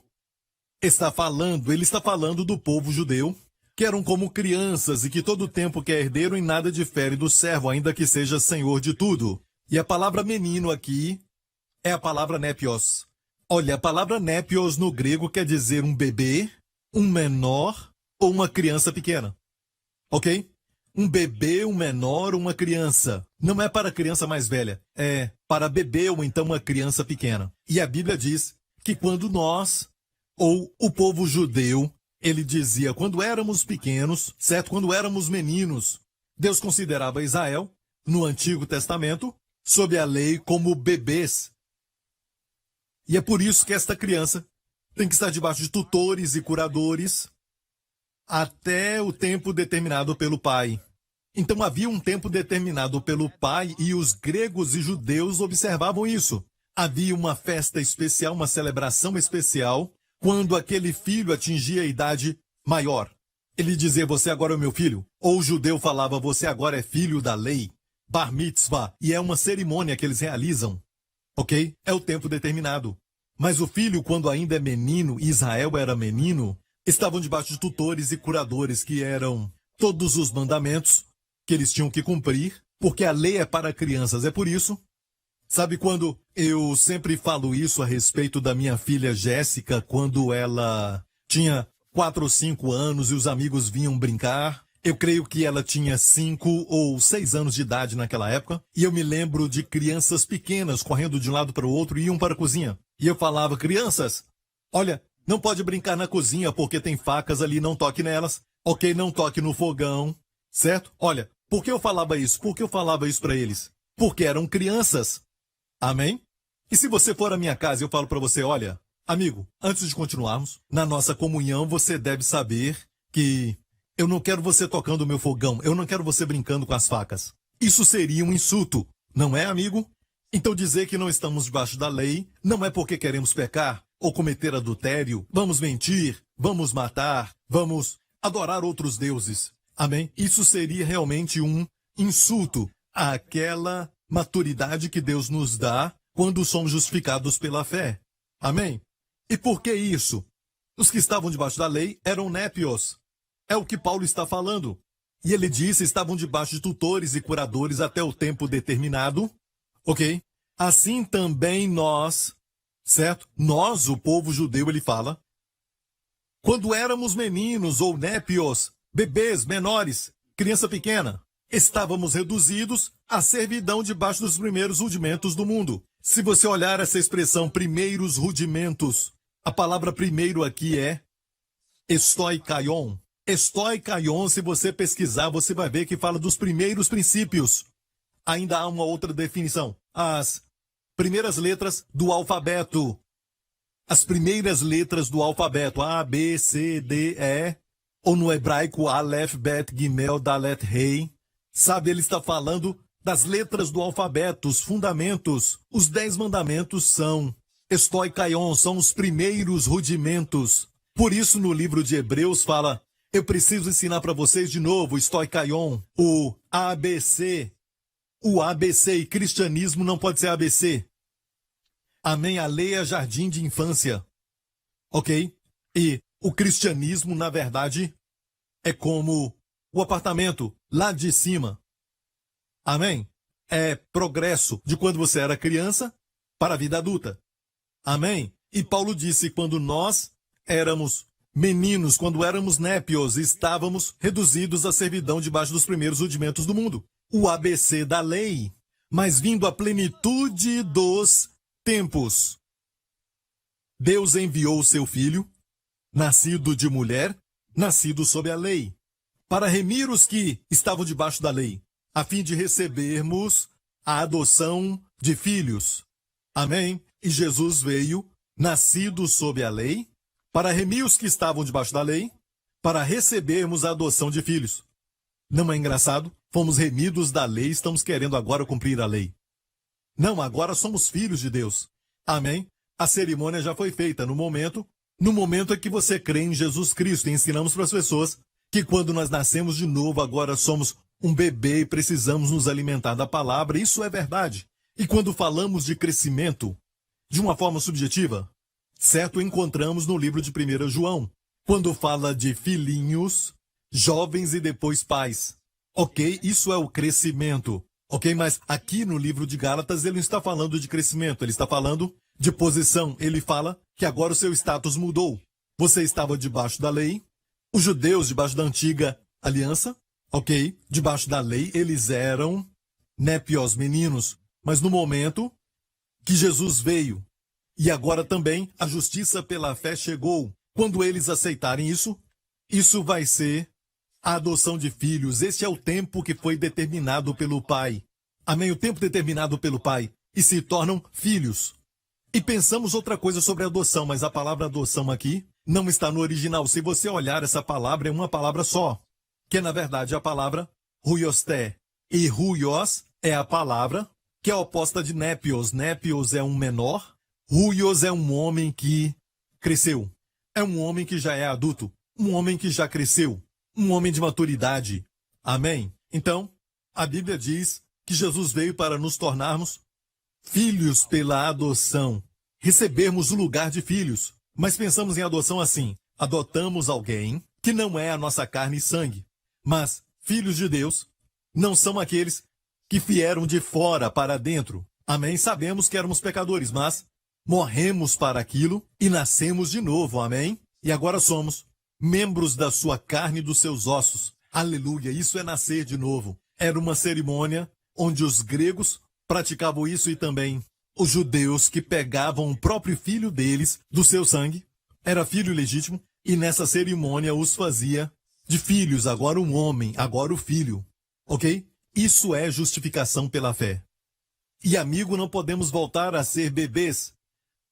está falando. Ele está falando do povo judeu, que eram como crianças e que todo tempo que é herdeiro em nada difere do servo, ainda que seja senhor de tudo. E a palavra menino aqui é a palavra népios. Olha, a palavra népios no grego quer dizer um bebê, um menor ou uma criança pequena. Ok? Um bebê, um menor, uma criança. Não é para a criança mais velha, é para bebê ou então uma criança pequena. E a Bíblia diz que quando nós, ou o povo judeu, ele dizia, quando éramos pequenos, certo? Quando éramos meninos, Deus considerava Israel, no Antigo Testamento, sob a lei como bebês. E é por isso que esta criança tem que estar debaixo de tutores e curadores até o tempo determinado pelo pai. Então havia um tempo determinado pelo pai e os gregos e judeus observavam isso. Havia uma festa especial, uma celebração especial, quando aquele filho atingia a idade maior. Ele dizia, você agora é meu filho. Ou o judeu falava, você agora é filho da lei. Bar mitzvah. E é uma cerimônia que eles realizam. Ok? É o tempo determinado. Mas o filho, quando ainda é menino, Israel era menino, estavam debaixo de tutores e curadores, que eram todos os mandamentos que eles tinham que cumprir, porque a lei é para crianças. É por isso, sabe, quando eu sempre falo isso a respeito da minha filha Jéssica, quando ela tinha 4 ou 5 anos e os amigos vinham brincar, eu creio que ela tinha 5 ou 6 anos de idade naquela época, e eu me lembro de crianças pequenas correndo de um lado para o outro e iam para a cozinha. E eu falava, crianças, olha, não pode brincar na cozinha porque tem facas ali, não toque nelas. Ok, não toque no fogão, certo? Olha, por que eu falava isso? Por que eu falava isso para eles? Porque eram crianças. Amém? E se você for à minha casa, eu falo para você, olha, amigo, antes de continuarmos, na nossa comunhão você deve saber que eu não quero você tocando o meu fogão, eu não quero você brincando com as facas. Isso seria um insulto, não é, amigo? Então dizer que não estamos debaixo da lei não é porque queremos pecar ou cometer adultério, vamos mentir, vamos matar, vamos adorar outros deuses. Amém? Isso seria realmente um insulto àquela maturidade que Deus nos dá quando somos justificados pela fé. Amém? E por que isso? Os que estavam debaixo da lei eram népios. É o que Paulo está falando. E ele disse estavam debaixo de tutores e curadores até o tempo determinado. Ok? Assim também nós, certo? Nós, o povo judeu, ele fala, quando éramos meninos ou népios, bebês, menores, criança pequena, estávamos reduzidos à servidão debaixo dos primeiros rudimentos do mundo. Se você olhar essa expressão, primeiros rudimentos, a palavra primeiro aqui é estoikaion. Estoikaion, se você pesquisar, você vai ver que fala dos primeiros princípios. Ainda há uma outra definição. As primeiras letras do alfabeto. As primeiras letras do alfabeto. A, B, C, D, E. Ou no hebraico, Aleph, Bet, Gimel, Dalet, Rei. Sabe, ele está falando das letras do alfabeto, os fundamentos. Os 10 mandamentos são estoikaion, são os primeiros rudimentos. Por isso, no livro de Hebreus fala, eu preciso ensinar para vocês de novo, estoikaion, o ABC. O ABC e cristianismo não pode ser ABC. Amém? A lei é jardim de infância. Ok? E o cristianismo, na verdade, é como o apartamento lá de cima. Amém? É progresso de quando você era criança para a vida adulta. Amém? E Paulo disse, quando nós éramos meninos, quando éramos népios, estávamos reduzidos à servidão debaixo dos primeiros rudimentos do mundo. O ABC da lei, mas vindo à plenitude dos tempos. Deus enviou o seu filho, nascido de mulher, nascido sob a lei, para remir os que estavam debaixo da lei, a fim de recebermos a adoção de filhos. Amém? E Jesus veio, nascido sob a lei, para remir os que estavam debaixo da lei, para recebermos a adoção de filhos. Não é engraçado? Fomos remidos da lei, estamos querendo agora cumprir a lei. Não, agora somos filhos de Deus. Amém? A cerimônia já foi feita no momento em que você crê em Jesus Cristo. E ensinamos para as pessoas que quando nós nascemos de novo, agora somos um bebê e precisamos nos alimentar da palavra. Isso é verdade. E quando falamos de crescimento, de uma forma subjetiva, certo, encontramos no livro de 1 João, quando fala de filhinhos, jovens e depois pais. Ok, isso é o crescimento. Ok, mas aqui no livro de Gálatas ele não está falando de crescimento, ele está falando de posição. Ele fala que agora o seu status mudou. Você estava debaixo da lei, os judeus debaixo da antiga aliança, ok, debaixo da lei eles eram népios, meninos. Mas no momento que Jesus veio, e agora também a justiça pela fé chegou, quando eles aceitarem isso, isso vai ser a adoção de filhos. Este é o tempo que foi determinado pelo Pai. Amém? O tempo determinado pelo Pai. E se tornam filhos. E pensamos outra coisa sobre adoção, mas a palavra adoção aqui não está no original. Se você olhar, essa palavra é uma palavra só, que é na verdade a palavra huiosté. E huios é a palavra que é oposta de népios. Népios é um menor, huios é um homem que cresceu. É um homem que já é adulto, um homem que já cresceu. Um homem de maturidade. Amém? Então, a Bíblia diz que Jesus veio para nos tornarmos filhos pela adoção. Recebermos o lugar de filhos. Mas pensamos em adoção assim. Adotamos alguém que não é a nossa carne e sangue. Mas filhos de Deus não são aqueles que vieram de fora para dentro. Amém? Sabemos que éramos pecadores, mas morremos para aquilo e nascemos de novo. Amém? E agora somos membros da sua carne e dos seus ossos. Aleluia, isso é nascer de novo. Era uma cerimônia onde os gregos praticavam isso e também os judeus que pegavam o próprio filho deles, do seu sangue, era filho legítimo, e nessa cerimônia os fazia de filhos, agora um homem, agora o filho. Ok? Isso é justificação pela fé. E amigo, não podemos voltar a ser bebês.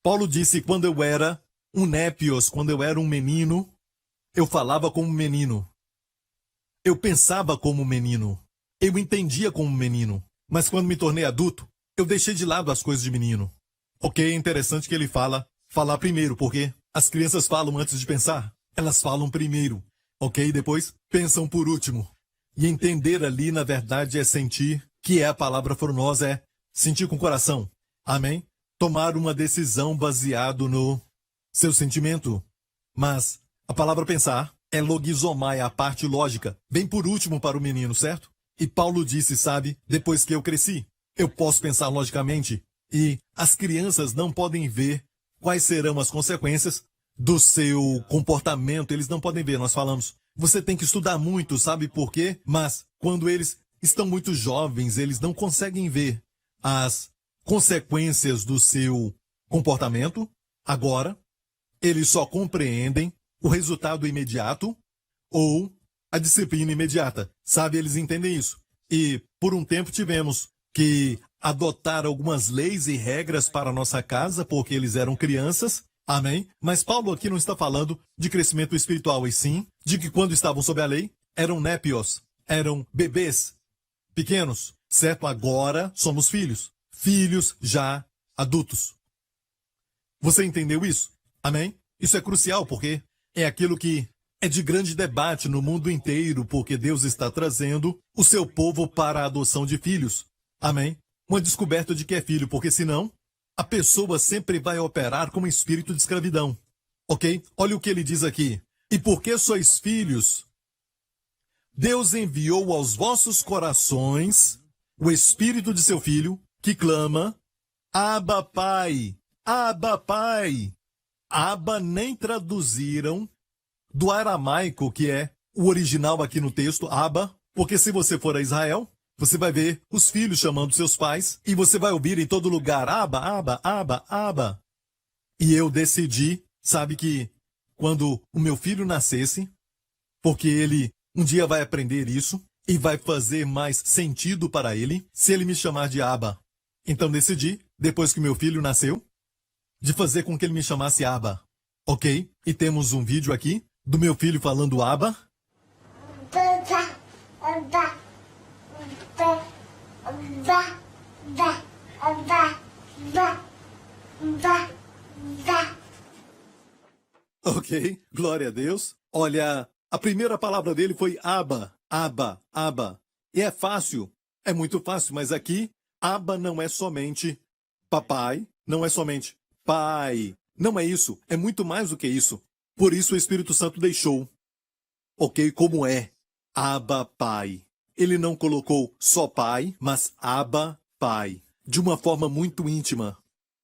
Paulo disse, quando eu era um népios, quando eu era um menino, eu falava como menino. Eu pensava como menino. Eu entendia como menino. Mas quando me tornei adulto, eu deixei de lado as coisas de menino. Ok, é interessante que ele falar primeiro, porque as crianças falam antes de pensar. Elas falam primeiro, ok? Depois pensam por último. E entender ali, na verdade, é sentir, que é a palavra fornosa, é sentir com o coração. Amém? Tomar uma decisão baseado no seu sentimento. Mas a palavra pensar é logizomai, a parte lógica, bem por último para o menino, certo? E Paulo disse, sabe, depois que eu cresci, eu posso pensar logicamente e as crianças não podem ver quais serão as consequências do seu comportamento, eles não podem ver, nós falamos. Você tem que estudar muito, sabe por quê? Mas quando eles estão muito jovens, eles não conseguem ver as consequências do seu comportamento. Agora, eles só compreendem o resultado imediato ou a disciplina imediata. Sabe, eles entendem isso. E por um tempo tivemos que adotar algumas leis e regras para a nossa casa, porque eles eram crianças. Amém? Mas Paulo aqui não está falando de crescimento espiritual, e sim de que quando estavam sob a lei, eram népios, eram bebês pequenos, certo? Agora somos filhos, filhos já adultos. Você entendeu isso? Amém? Isso é crucial porque é aquilo que é de grande debate no mundo inteiro, porque Deus está trazendo o seu povo para a adoção de filhos. Amém? Uma descoberta de que é filho, porque senão a pessoa sempre vai operar como espírito de escravidão. Ok? Olha o que ele diz aqui. E porque sois filhos, Deus enviou aos vossos corações o espírito de seu filho, que clama, Abba, Pai, Abba, Pai. Abba nem traduziram do aramaico, que é o original aqui no texto, Abba, porque se você for a Israel, você vai ver os filhos chamando seus pais e você vai ouvir em todo lugar, Abba, Abba, Abba, Abba. E eu decidi, sabe que quando o meu filho nascesse, porque ele um dia vai aprender isso e vai fazer mais sentido para ele se ele me chamar de Abba. Então decidi, depois que meu filho nasceu, de fazer com que ele me chamasse Abba. Ok? E temos um vídeo aqui do meu filho falando Abba. Ok, glória a Deus. Olha, a primeira palavra dele foi Abba, Abba, Abba. E é fácil, é muito fácil, mas aqui, Abba não é somente papai, não é somente pai. Não é isso, é muito mais do que isso. Por isso o Espírito Santo deixou. Ok, como é? Abba, Pai. Ele não colocou só pai, mas Abba, Pai. De uma forma muito íntima.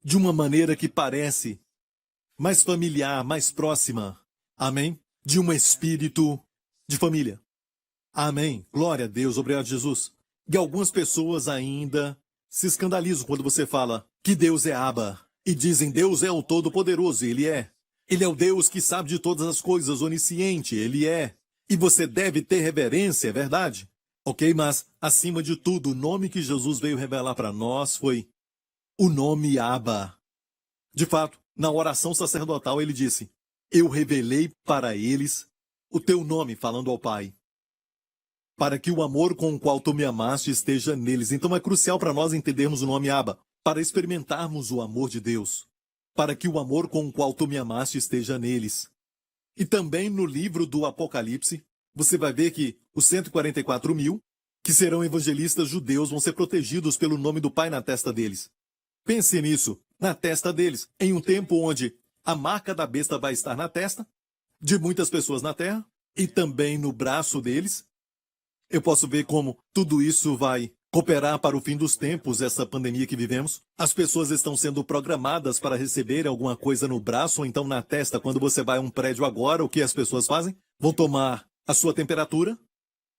De uma maneira que parece mais familiar, mais próxima. Amém? De um espírito de família. Amém. Glória a Deus. Obrigado, Jesus. E algumas pessoas ainda se escandalizam quando você fala que Deus é Abba. E dizem, Deus é o Todo-Poderoso. Ele é. Ele é o Deus que sabe de todas as coisas, onisciente. Ele é. E você deve ter reverência, é verdade? Ok, mas, acima de tudo, o nome que Jesus veio revelar para nós foi o nome Abba. De fato, na oração sacerdotal ele disse, eu revelei para eles o teu nome, falando ao Pai, para que o amor com o qual tu me amaste esteja neles. Então é crucial para nós entendermos o nome Abba, para experimentarmos o amor de Deus, para que o amor com o qual tu me amaste esteja neles. E também no livro do Apocalipse, você vai ver que os 144 mil, que serão evangelistas judeus, vão ser protegidos pelo nome do Pai na testa deles. Pense nisso, na testa deles, em um tempo onde a marca da besta vai estar na testa de muitas pessoas na terra e também no braço deles. Eu posso ver como tudo isso vai cooperar para o fim dos tempos, essa pandemia que vivemos. As pessoas estão sendo programadas para receber alguma coisa no braço ou então na testa. Quando você vai a um prédio agora, o que as pessoas fazem? Vão tomar a sua temperatura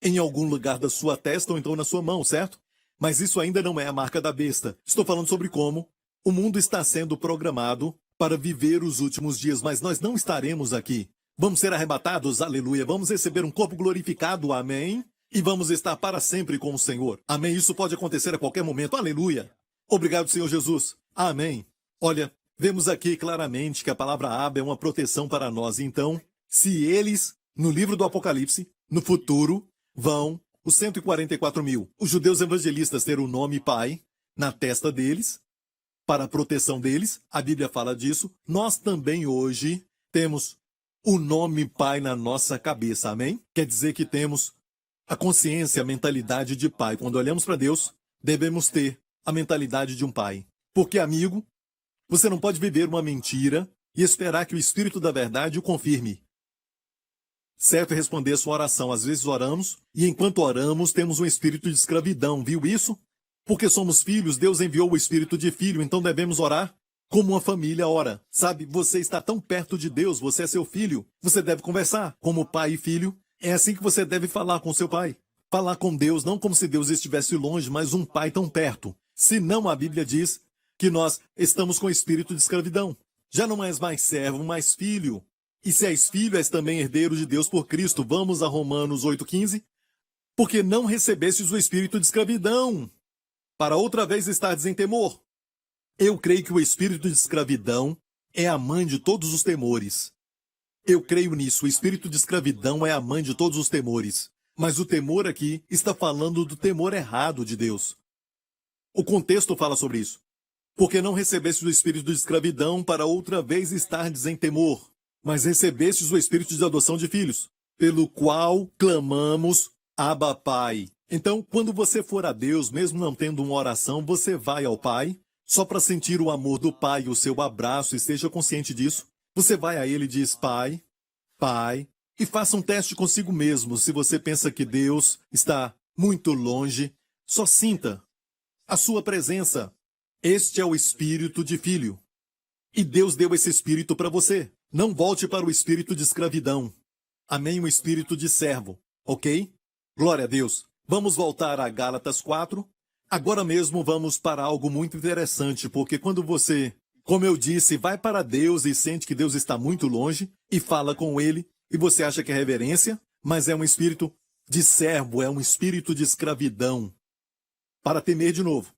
em algum lugar da sua testa ou então na sua mão, certo? Mas isso ainda não é a marca da besta. Estou falando sobre como o mundo está sendo programado para viver os últimos dias, mas nós não estaremos aqui. Vamos ser arrebatados, aleluia. Vamos receber um corpo glorificado, amém? E vamos estar para sempre com o Senhor. Amém? Isso pode acontecer a qualquer momento. Aleluia. Obrigado, Senhor Jesus. Amém. Olha, vemos aqui claramente que a palavra Abba é uma proteção para nós. Então, se eles, no livro do Apocalipse, no futuro, vão, os 144 mil, os judeus evangelistas ter o nome Pai na testa deles, para a proteção deles, a Bíblia fala disso. Nós também hoje temos o nome Pai na nossa cabeça. Amém? Quer dizer que temos a consciência, a mentalidade de pai. Quando olhamos para Deus, devemos ter a mentalidade de um pai. Porque, amigo, você não pode viver uma mentira e esperar que o Espírito da verdade o confirme. Certo é responder a sua oração. Às vezes oramos, e enquanto oramos, temos um espírito de escravidão. Viu isso? Porque somos filhos, Deus enviou o espírito de filho, então devemos orar como uma família ora. Sabe, você está tão perto de Deus, você é seu filho. Você deve conversar como pai e filho. É assim que você deve falar com seu pai. Falar com Deus, não como se Deus estivesse longe, mas um pai tão perto. Senão a Bíblia diz que nós estamos com espírito de escravidão. Já não és mais servo, mas filho. E se és filho, és também herdeiro de Deus por Cristo. Vamos a Romanos 8,15. Porque não recebestes o espírito de escravidão, para outra vez estardes em temor. Eu creio que o espírito de escravidão é a mãe de todos os temores. Eu creio nisso, o espírito de escravidão é a mãe de todos os temores. Mas o temor aqui está falando do temor errado de Deus. O contexto fala sobre isso. Porque não recebestes o espírito de escravidão para outra vez estardes em temor, mas recebestes o espírito de adoção de filhos, pelo qual clamamos, Abba, Pai. Então, quando você for a Deus, mesmo não tendo uma oração, você vai ao Pai, só para sentir o amor do Pai, o seu abraço, e esteja consciente disso. Você vai a Ele e diz, Pai, Pai, e faça um teste consigo mesmo. Se você pensa que Deus está muito longe, só sinta a sua presença. Este é o espírito de filho. E Deus deu esse espírito para você. Não volte para o espírito de escravidão. Amém? O espírito de servo. Ok? Glória a Deus. Vamos voltar a Gálatas 4. Agora mesmo vamos para algo muito interessante, porque quando você, como eu disse, vai para Deus e sente que Deus está muito longe e fala com Ele, e você acha que é reverência, mas é um espírito de servo, é um espírito de escravidão. Para temer de novo.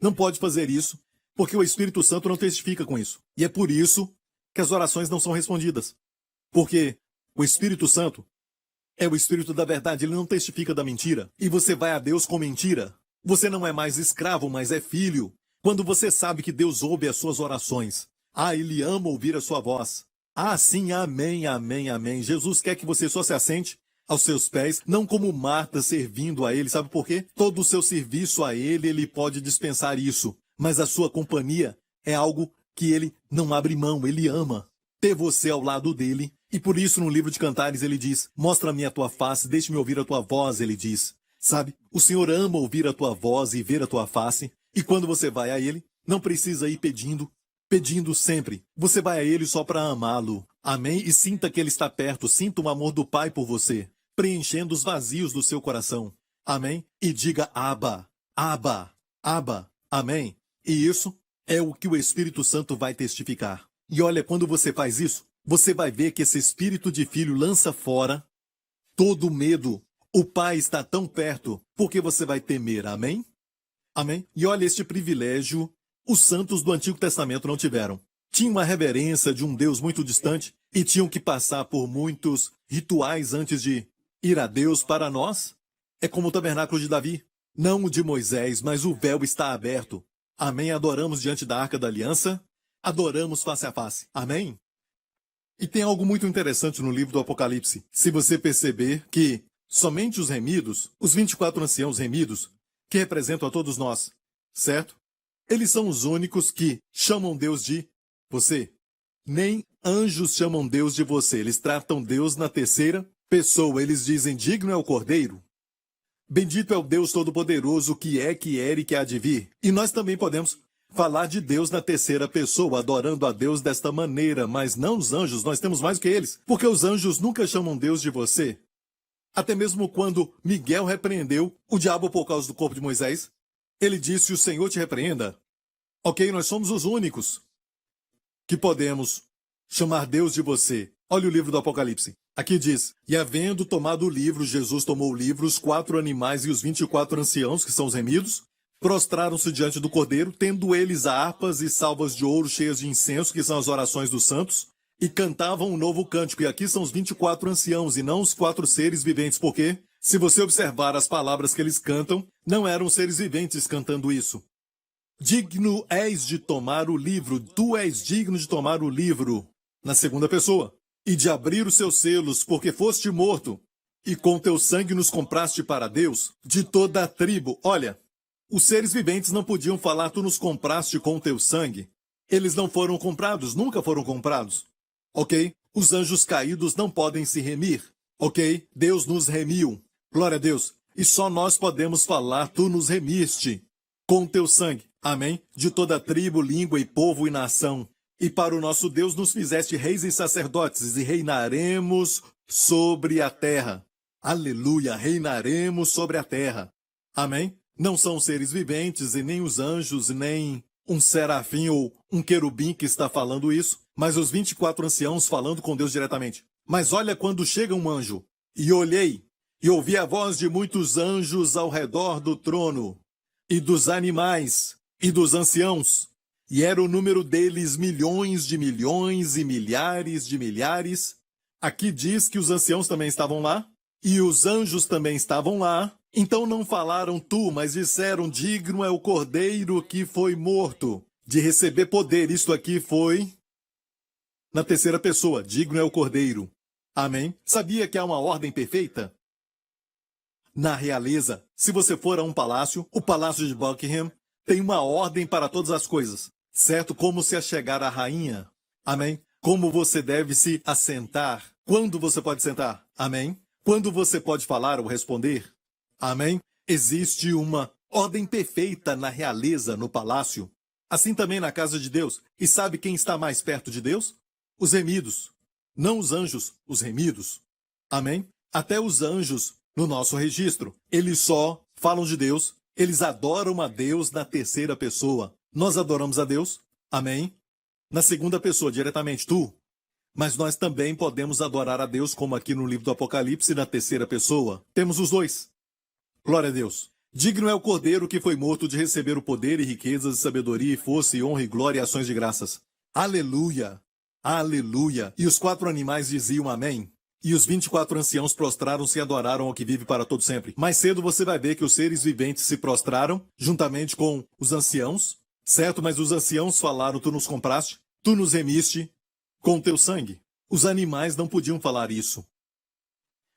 Não pode fazer isso, porque o Espírito Santo não testifica com isso. E é por isso que as orações não são respondidas. Porque o Espírito Santo é o Espírito da verdade, ele não testifica da mentira. E você vai a Deus com mentira. Você não é mais escravo, mas é filho. Quando você sabe que Deus ouve as suas orações. Ah, Ele ama ouvir a sua voz. Ah, sim, amém, amém, amém. Jesus quer que você só se assente aos seus pés, não como Marta servindo a Ele. Sabe por quê? Todo o seu serviço a Ele, Ele pode dispensar isso. Mas a sua companhia é algo que Ele não abre mão, Ele ama ter você ao lado dele. E por isso no livro de Cantares ele diz, mostra-me a tua face, deixe-me ouvir a tua voz, ele diz. Sabe, o Senhor ama ouvir a tua voz e ver a tua face. E quando você vai a Ele, não precisa ir pedindo sempre. Você vai a Ele só para amá-lo. Amém? E sinta que Ele está perto, sinta o amor do Pai por você, preenchendo os vazios do seu coração. Amém? E diga Abba, Abba, Abba. Amém? E isso é o que o Espírito Santo vai testificar. E olha, quando você faz isso, você vai ver que esse espírito de filho lança fora todo medo. O Pai está tão perto, porque você vai temer. Amém? Amém? E olha, este privilégio os santos do Antigo Testamento não tiveram. Tinham uma reverência de um Deus muito distante e tinham que passar por muitos rituais antes de ir a Deus. Para nós, é como o tabernáculo de Davi. Não o de Moisés, mas o véu está aberto. Amém? Adoramos diante da Arca da Aliança. Adoramos face a face. Amém? E tem algo muito interessante no livro do Apocalipse. Se você perceber que somente os remidos, os 24 anciãos remidos, que representam a todos nós, certo? Eles são os únicos que chamam Deus de você. Nem anjos chamam Deus de você. Eles tratam Deus na terceira pessoa. Eles dizem, digno é o Cordeiro. Bendito é o Deus Todo-Poderoso que é, que era e que há de vir. E nós também podemos falar de Deus na terceira pessoa, adorando a Deus desta maneira, mas não os anjos, nós temos mais do que eles. Porque os anjos nunca chamam Deus de você. Até mesmo quando Miguel repreendeu o diabo por causa do corpo de Moisés, ele disse, o Senhor te repreenda. Ok, nós somos os únicos que podemos chamar Deus de você. Olha o livro do Apocalipse. Aqui diz, e havendo tomado o livro, Jesus tomou o livro, os 4 animais e os 24 anciãos, que são os remidos, prostraram-se diante do Cordeiro, tendo eles harpas e salvas de ouro cheias de incenso, que são as orações dos santos, e cantavam um novo cântico. E aqui são os 24 anciãos, e não os 4 seres viventes, porque, se você observar as palavras que eles cantam, não eram seres viventes cantando isso. Digno és de tomar o livro, tu és digno de tomar o livro, na segunda pessoa, e de abrir os seus selos, porque foste morto, e com teu sangue nos compraste para Deus, de toda a tribo. Olha, os seres viventes não podiam falar, tu nos compraste com teu sangue. Eles não foram comprados, nunca foram comprados. Ok? Os anjos caídos não podem se remir. Ok? Deus nos remiu. Glória a Deus. E só nós podemos falar, tu nos remiste com teu sangue. Amém? De toda tribo, língua e povo e nação. E para o nosso Deus nos fizeste reis e sacerdotes, e reinaremos sobre a terra. Aleluia, reinaremos sobre a terra. Amém? Não são seres viventes, e nem os anjos, nem um serafim ou um querubim que está falando isso, mas os 24 anciãos falando com Deus diretamente. Mas olha quando chega um anjo, e olhei, e ouvi a voz de muitos anjos ao redor do trono, e dos animais, e dos anciãos, e era o número deles milhões de milhões e milhares de milhares. Aqui diz que os anciãos também estavam lá, e os anjos também estavam lá. Então não falaram tu, mas disseram, digno é o cordeiro que foi morto de receber poder. Isto aqui foi na terceira pessoa, digno é o cordeiro. Amém? Sabia que há uma ordem perfeita? Na realeza, se você for a um palácio, o palácio de Buckingham tem uma ordem para todas as coisas, certo? Como se achegar à rainha. Amém? Como você deve se assentar. Quando você pode sentar. Amém? Quando você pode falar ou responder. Amém? Existe uma ordem perfeita na realeza, no palácio. Assim também na casa de Deus. E sabe quem está mais perto de Deus? Os remidos. Não os anjos, os remidos. Amém? Até os anjos, no nosso registro, eles só falam de Deus, eles adoram a Deus na terceira pessoa. Nós adoramos a Deus. Amém? Na segunda pessoa, diretamente, tu. Mas nós também podemos adorar a Deus, como aqui no livro do Apocalipse, na terceira pessoa. Temos os dois. Glória a Deus. Digno é o cordeiro que foi morto de receber o poder e riquezas e sabedoria e força e honra e glória e ações de graças. Aleluia! Aleluia! E os 4 animais diziam amém. E os 24 anciãos prostraram-se e adoraram ao que vive para todo sempre. Mais cedo você vai ver que os seres viventes se prostraram, juntamente com os anciãos, certo? Mas os anciãos falaram, tu nos compraste, tu nos remiste com o teu sangue. Os animais não podiam falar isso.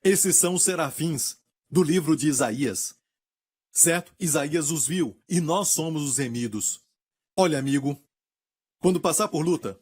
Esses são os serafins do livro de Isaías, certo? Isaías os viu, e nós somos os remidos. Olha, amigo, quando passar por luta,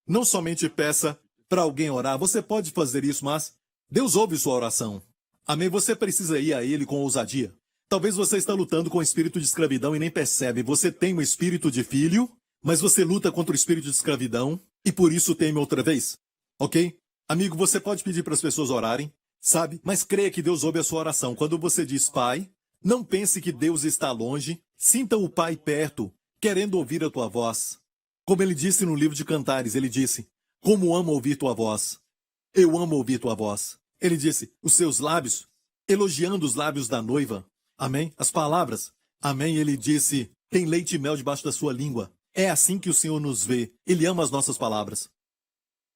não somente peça para alguém orar, você pode fazer isso, mas Deus ouve sua oração. Amém? Você precisa ir a Ele com ousadia. Talvez você está lutando com o espírito de escravidão e nem percebe. Você tem um espírito de filho, mas você luta contra o espírito de escravidão e por isso teme outra vez. Ok? Amigo, você pode pedir para as pessoas orarem, sabe? Mas creia que Deus ouve a sua oração. Quando você diz Pai, não pense que Deus está longe. Sinta o Pai perto, querendo ouvir a tua voz. Como ele disse no livro de Cantares, ele disse, como amo ouvir tua voz. Eu amo ouvir tua voz. Ele disse, os seus lábios, elogiando os lábios da noiva. Amém? As palavras. Amém? Ele disse, tem leite e mel debaixo da sua língua. É assim que o Senhor nos vê. Ele ama as nossas palavras.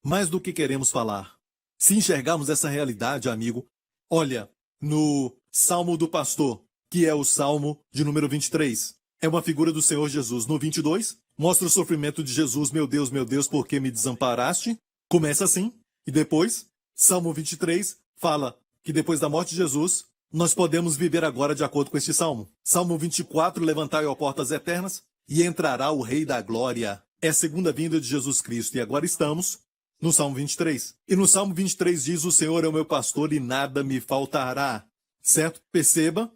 Mais do que queremos falar. Se enxergarmos essa realidade, amigo, olha, no Salmo do Pastor, que é o Salmo de número 23, é uma figura do Senhor Jesus. No 22, mostra o sofrimento de Jesus, meu Deus, por que me desamparaste? Começa assim. E depois, Salmo 23, fala que depois da morte de Jesus, nós podemos viver agora de acordo com este Salmo. Salmo 24, levantai, ó portas eternas, e entrará o Rei da Glória. É a segunda vinda de Jesus Cristo. E agora estamos no Salmo 23. E no Salmo 23 diz, o Senhor é o meu pastor e nada me faltará. Certo? Perceba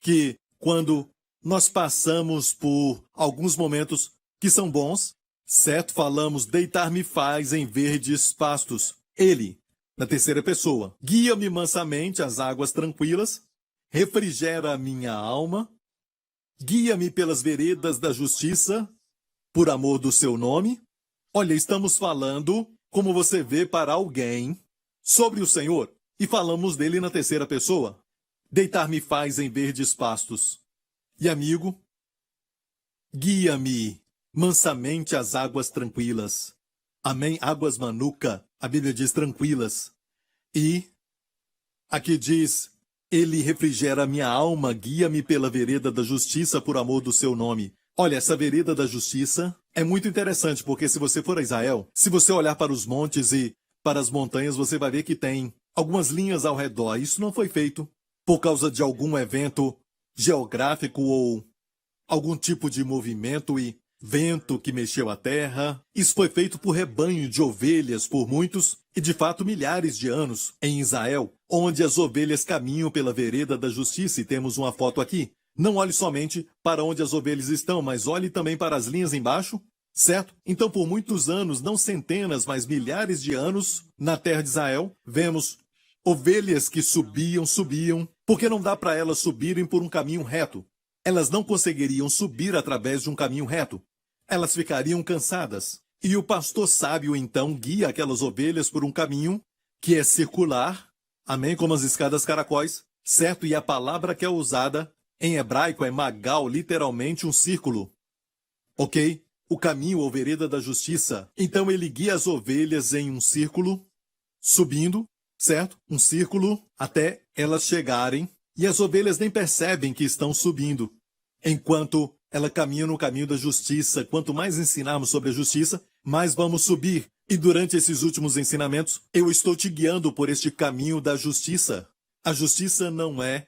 que quando nós passamos por alguns momentos que são bons, certo? Falamos, deitar-me faz em verdes pastos. Ele, na terceira pessoa, guia-me mansamente às águas tranquilas, refrigera a minha alma, guia-me pelas veredas da justiça, por amor do seu nome. Olha, estamos falando, como você vê, para alguém sobre o Senhor, e falamos dele na terceira pessoa. Deitar-me faz em verdes pastos. E amigo, guia-me mansamente às águas tranquilas. Amém? Águas manuca, a Bíblia diz tranquilas. E aqui diz, ele refrigera a minha alma, guia-me pela vereda da justiça por amor do seu nome. Olha, essa vereda da justiça é muito interessante, porque se você for a Israel, se você olhar para os montes e para as montanhas, você vai ver que tem algumas linhas ao redor. Isso não foi feito por causa de algum evento geográfico ou algum tipo de movimento, e vento que mexeu a terra. Isso foi feito por rebanho de ovelhas por muitos e de fato milhares de anos em Israel, onde as ovelhas caminham pela vereda da justiça, e temos uma foto aqui. Não olhe somente para onde as ovelhas estão, mas olhe também para as linhas embaixo, certo? Então, por muitos anos, não centenas, mas milhares de anos, na terra de Israel, vemos ovelhas que subiam, porque não dá para elas subirem por um caminho reto. Elas não conseguiriam subir através de um caminho reto. Elas ficariam cansadas. E o pastor sábio, então, guia aquelas ovelhas por um caminho que é circular, amém, como as escadas caracóis, certo? E a palavra que é usada em hebraico é magal, literalmente um círculo, ok? O caminho ou vereda da justiça. Então ele guia as ovelhas em um círculo, subindo, certo? Um círculo até elas chegarem, e as ovelhas nem percebem que estão subindo, enquanto ela caminha no caminho da justiça. Quanto mais ensinarmos sobre a justiça, mais vamos subir. E durante esses últimos ensinamentos, eu estou te guiando por este caminho da justiça. A justiça não é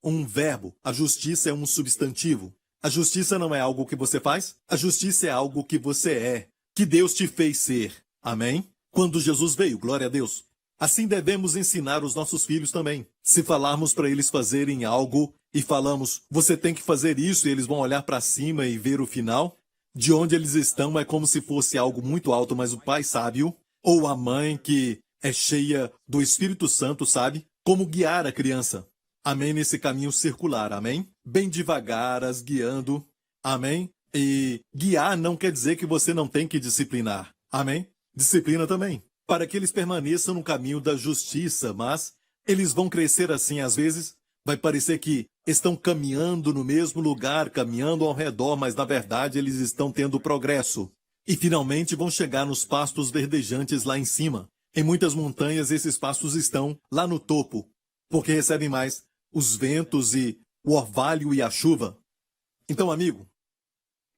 um verbo, a justiça é um substantivo. A justiça não é algo que você faz, a justiça é algo que você é, que Deus te fez ser. Amém? Quando Jesus veio, glória a Deus. Assim devemos ensinar os nossos filhos também. Se falarmos para eles fazerem algo e falamos, você tem que fazer isso, e eles vão olhar para cima e ver o final, de onde eles estão é como se fosse algo muito alto, mas o pai sábio, ou a mãe que é cheia do Espírito Santo, sabe como guiar a criança. Amém? Nesse caminho circular, amém? Bem devagar, as guiando, amém? E guiar não quer dizer que você não tem que disciplinar, amém? Disciplina também, para que eles permaneçam no caminho da justiça, mas eles vão crescer assim. Às vezes vai parecer que estão caminhando no mesmo lugar, caminhando ao redor, mas na verdade eles estão tendo progresso. E finalmente vão chegar nos pastos verdejantes lá em cima. Em muitas montanhas esses pastos estão lá no topo, porque recebem mais os ventos e o orvalho e a chuva. Então, amigo,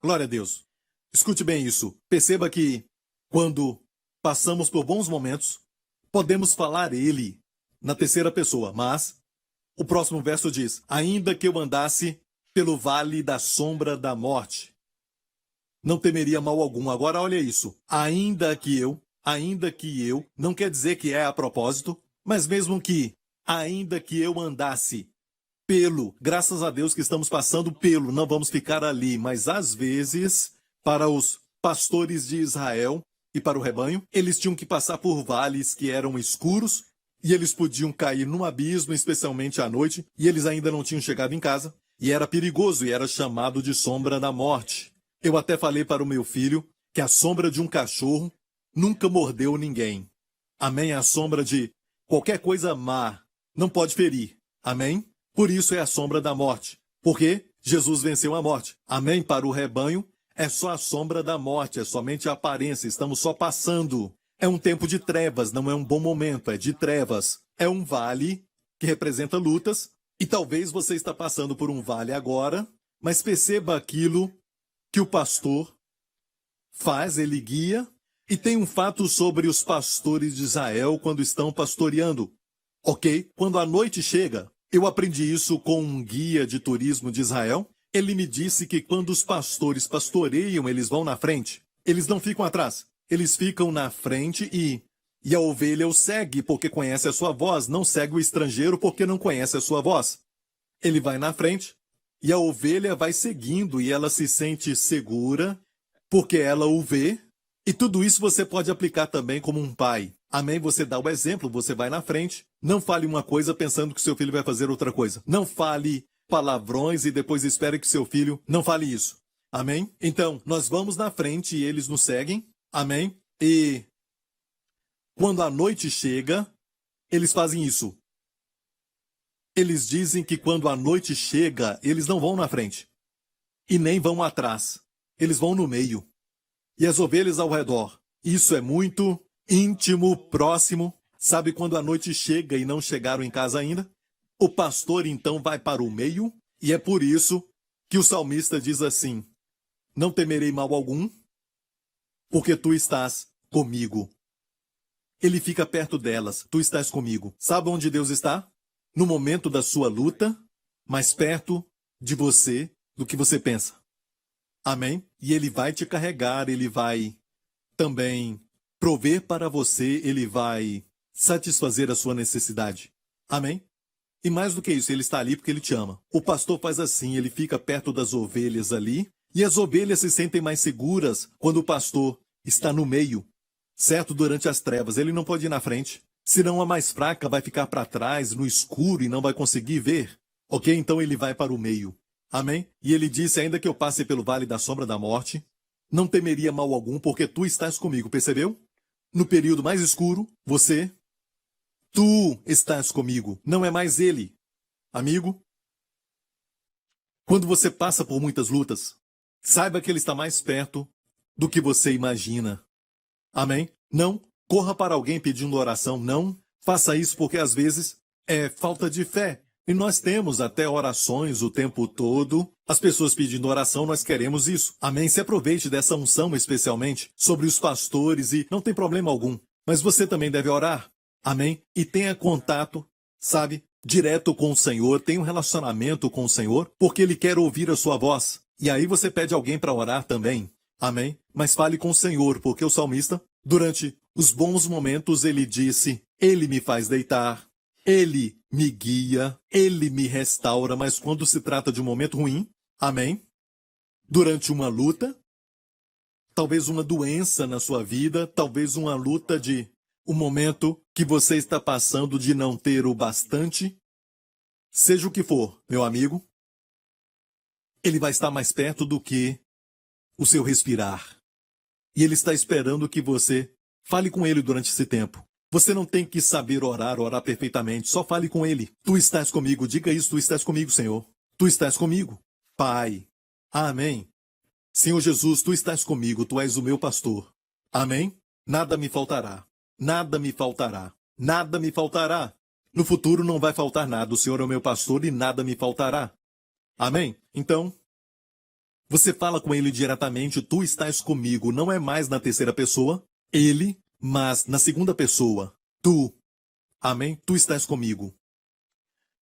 glória a Deus. Escute bem isso. Perceba que quando passamos por bons momentos, podemos falar ele na terceira pessoa, mas o próximo verso diz: ainda que eu andasse pelo vale da sombra da morte, não temeria mal algum. Agora olha isso. Ainda que eu, não quer dizer que é a propósito, mas mesmo que, ainda que eu andasse pelo, graças a Deus que estamos passando pelo, não vamos ficar ali, mas às vezes, para os pastores de Israel e para o rebanho, eles tinham que passar por vales que eram escuros, e eles podiam cair num abismo, especialmente à noite, e eles ainda não tinham chegado em casa, e era perigoso, e era chamado de sombra da morte. Eu até falei para o meu filho que a sombra de um cachorro nunca mordeu ninguém. Amém? A sombra de qualquer coisa má não pode ferir. Amém? Por isso é a sombra da morte. Porque Jesus venceu a morte. Amém? Para o rebanho, é só a sombra da morte, é somente a aparência, estamos só passando. É um tempo de trevas, não é um bom momento, é de trevas. É um vale que representa lutas, e talvez você está passando por um vale agora, mas perceba aquilo que o pastor faz, ele guia. E tem um fato sobre os pastores de Israel quando estão pastoreando. Ok? Quando a noite chega, eu aprendi isso com um guia de turismo de Israel. Ele me disse que quando os pastores pastoreiam, eles vão na frente. Eles não ficam atrás. Eles ficam na frente e a ovelha o segue porque conhece a sua voz, não segue o estrangeiro porque não conhece a sua voz. Ele vai na frente e a ovelha vai seguindo e ela se sente segura porque ela o vê. E tudo isso você pode aplicar também como um pai. Amém? Você dá o exemplo, você vai na frente. Não fale uma coisa pensando que seu filho vai fazer outra coisa. Não fale palavrões e depois espere que seu filho não fale isso. Amém? Então, nós vamos na frente e eles nos seguem. Amém? E quando a noite chega, eles fazem isso. Eles dizem que quando a noite chega, eles não vão na frente. E nem vão atrás. Eles vão no meio. E as ovelhas ao redor. Isso é muito íntimo, próximo. Sabe quando a noite chega e não chegaram em casa ainda? O pastor então vai para o meio, e é por isso que o salmista diz assim: não temerei mal algum, porque tu estás comigo. Ele fica perto delas, tu estás comigo. Sabe onde Deus está? No momento da sua luta, mais perto de você do que você pensa. Amém? E ele vai te carregar, ele vai também prover para você, ele vai satisfazer a sua necessidade. Amém? E mais do que isso, ele está ali porque ele te ama. O pastor faz assim, ele fica perto das ovelhas ali, e as ovelhas se sentem mais seguras quando o pastor está no meio, certo? Durante as trevas, ele não pode ir na frente. Senão a mais fraca vai ficar para trás, no escuro, e não vai conseguir ver. Ok? Então ele vai para o meio. Amém? E ele disse, ainda que eu passe pelo vale da sombra da morte, não temeria mal algum, porque tu estás comigo, percebeu? No período mais escuro, tu estás comigo, não é mais ele. Amigo, quando você passa por muitas lutas, saiba que ele está mais perto do que você imagina. Amém? Não corra para alguém pedindo oração, não faça isso, porque às vezes é falta de fé. E nós temos até orações o tempo todo. As pessoas pedindo oração, nós queremos isso. Amém? Se aproveite dessa unção especialmente sobre os pastores e não tem problema algum. Mas você também deve orar. Amém? E tenha contato, sabe, direto com o Senhor. Tenha um relacionamento com o Senhor, porque Ele quer ouvir a sua voz. E aí você pede alguém para orar também. Amém? Mas fale com o Senhor, porque o salmista, durante os bons momentos, ele disse, Ele me faz deitar. Ele me guia, Ele me restaura, mas quando se trata de um momento ruim, amém? Durante uma luta, talvez uma doença na sua vida, talvez uma luta de um momento que você está passando de não ter o bastante, seja o que for, meu amigo, Ele vai estar mais perto do que o seu respirar. E Ele está esperando que você fale com Ele durante esse tempo. Você não tem que saber orar perfeitamente, só fale com Ele. Tu estás comigo, diga isso, tu estás comigo, Senhor. Tu estás comigo, Pai. Amém. Senhor Jesus, tu estás comigo, tu és o meu pastor. Amém? Nada me faltará, nada me faltará, nada me faltará. No futuro não vai faltar nada, o Senhor é o meu pastor e nada me faltará. Amém? Então, você fala com Ele diretamente, tu estás comigo, não é mais na terceira pessoa, Ele, mas na segunda pessoa, tu, amém? Tu estás comigo.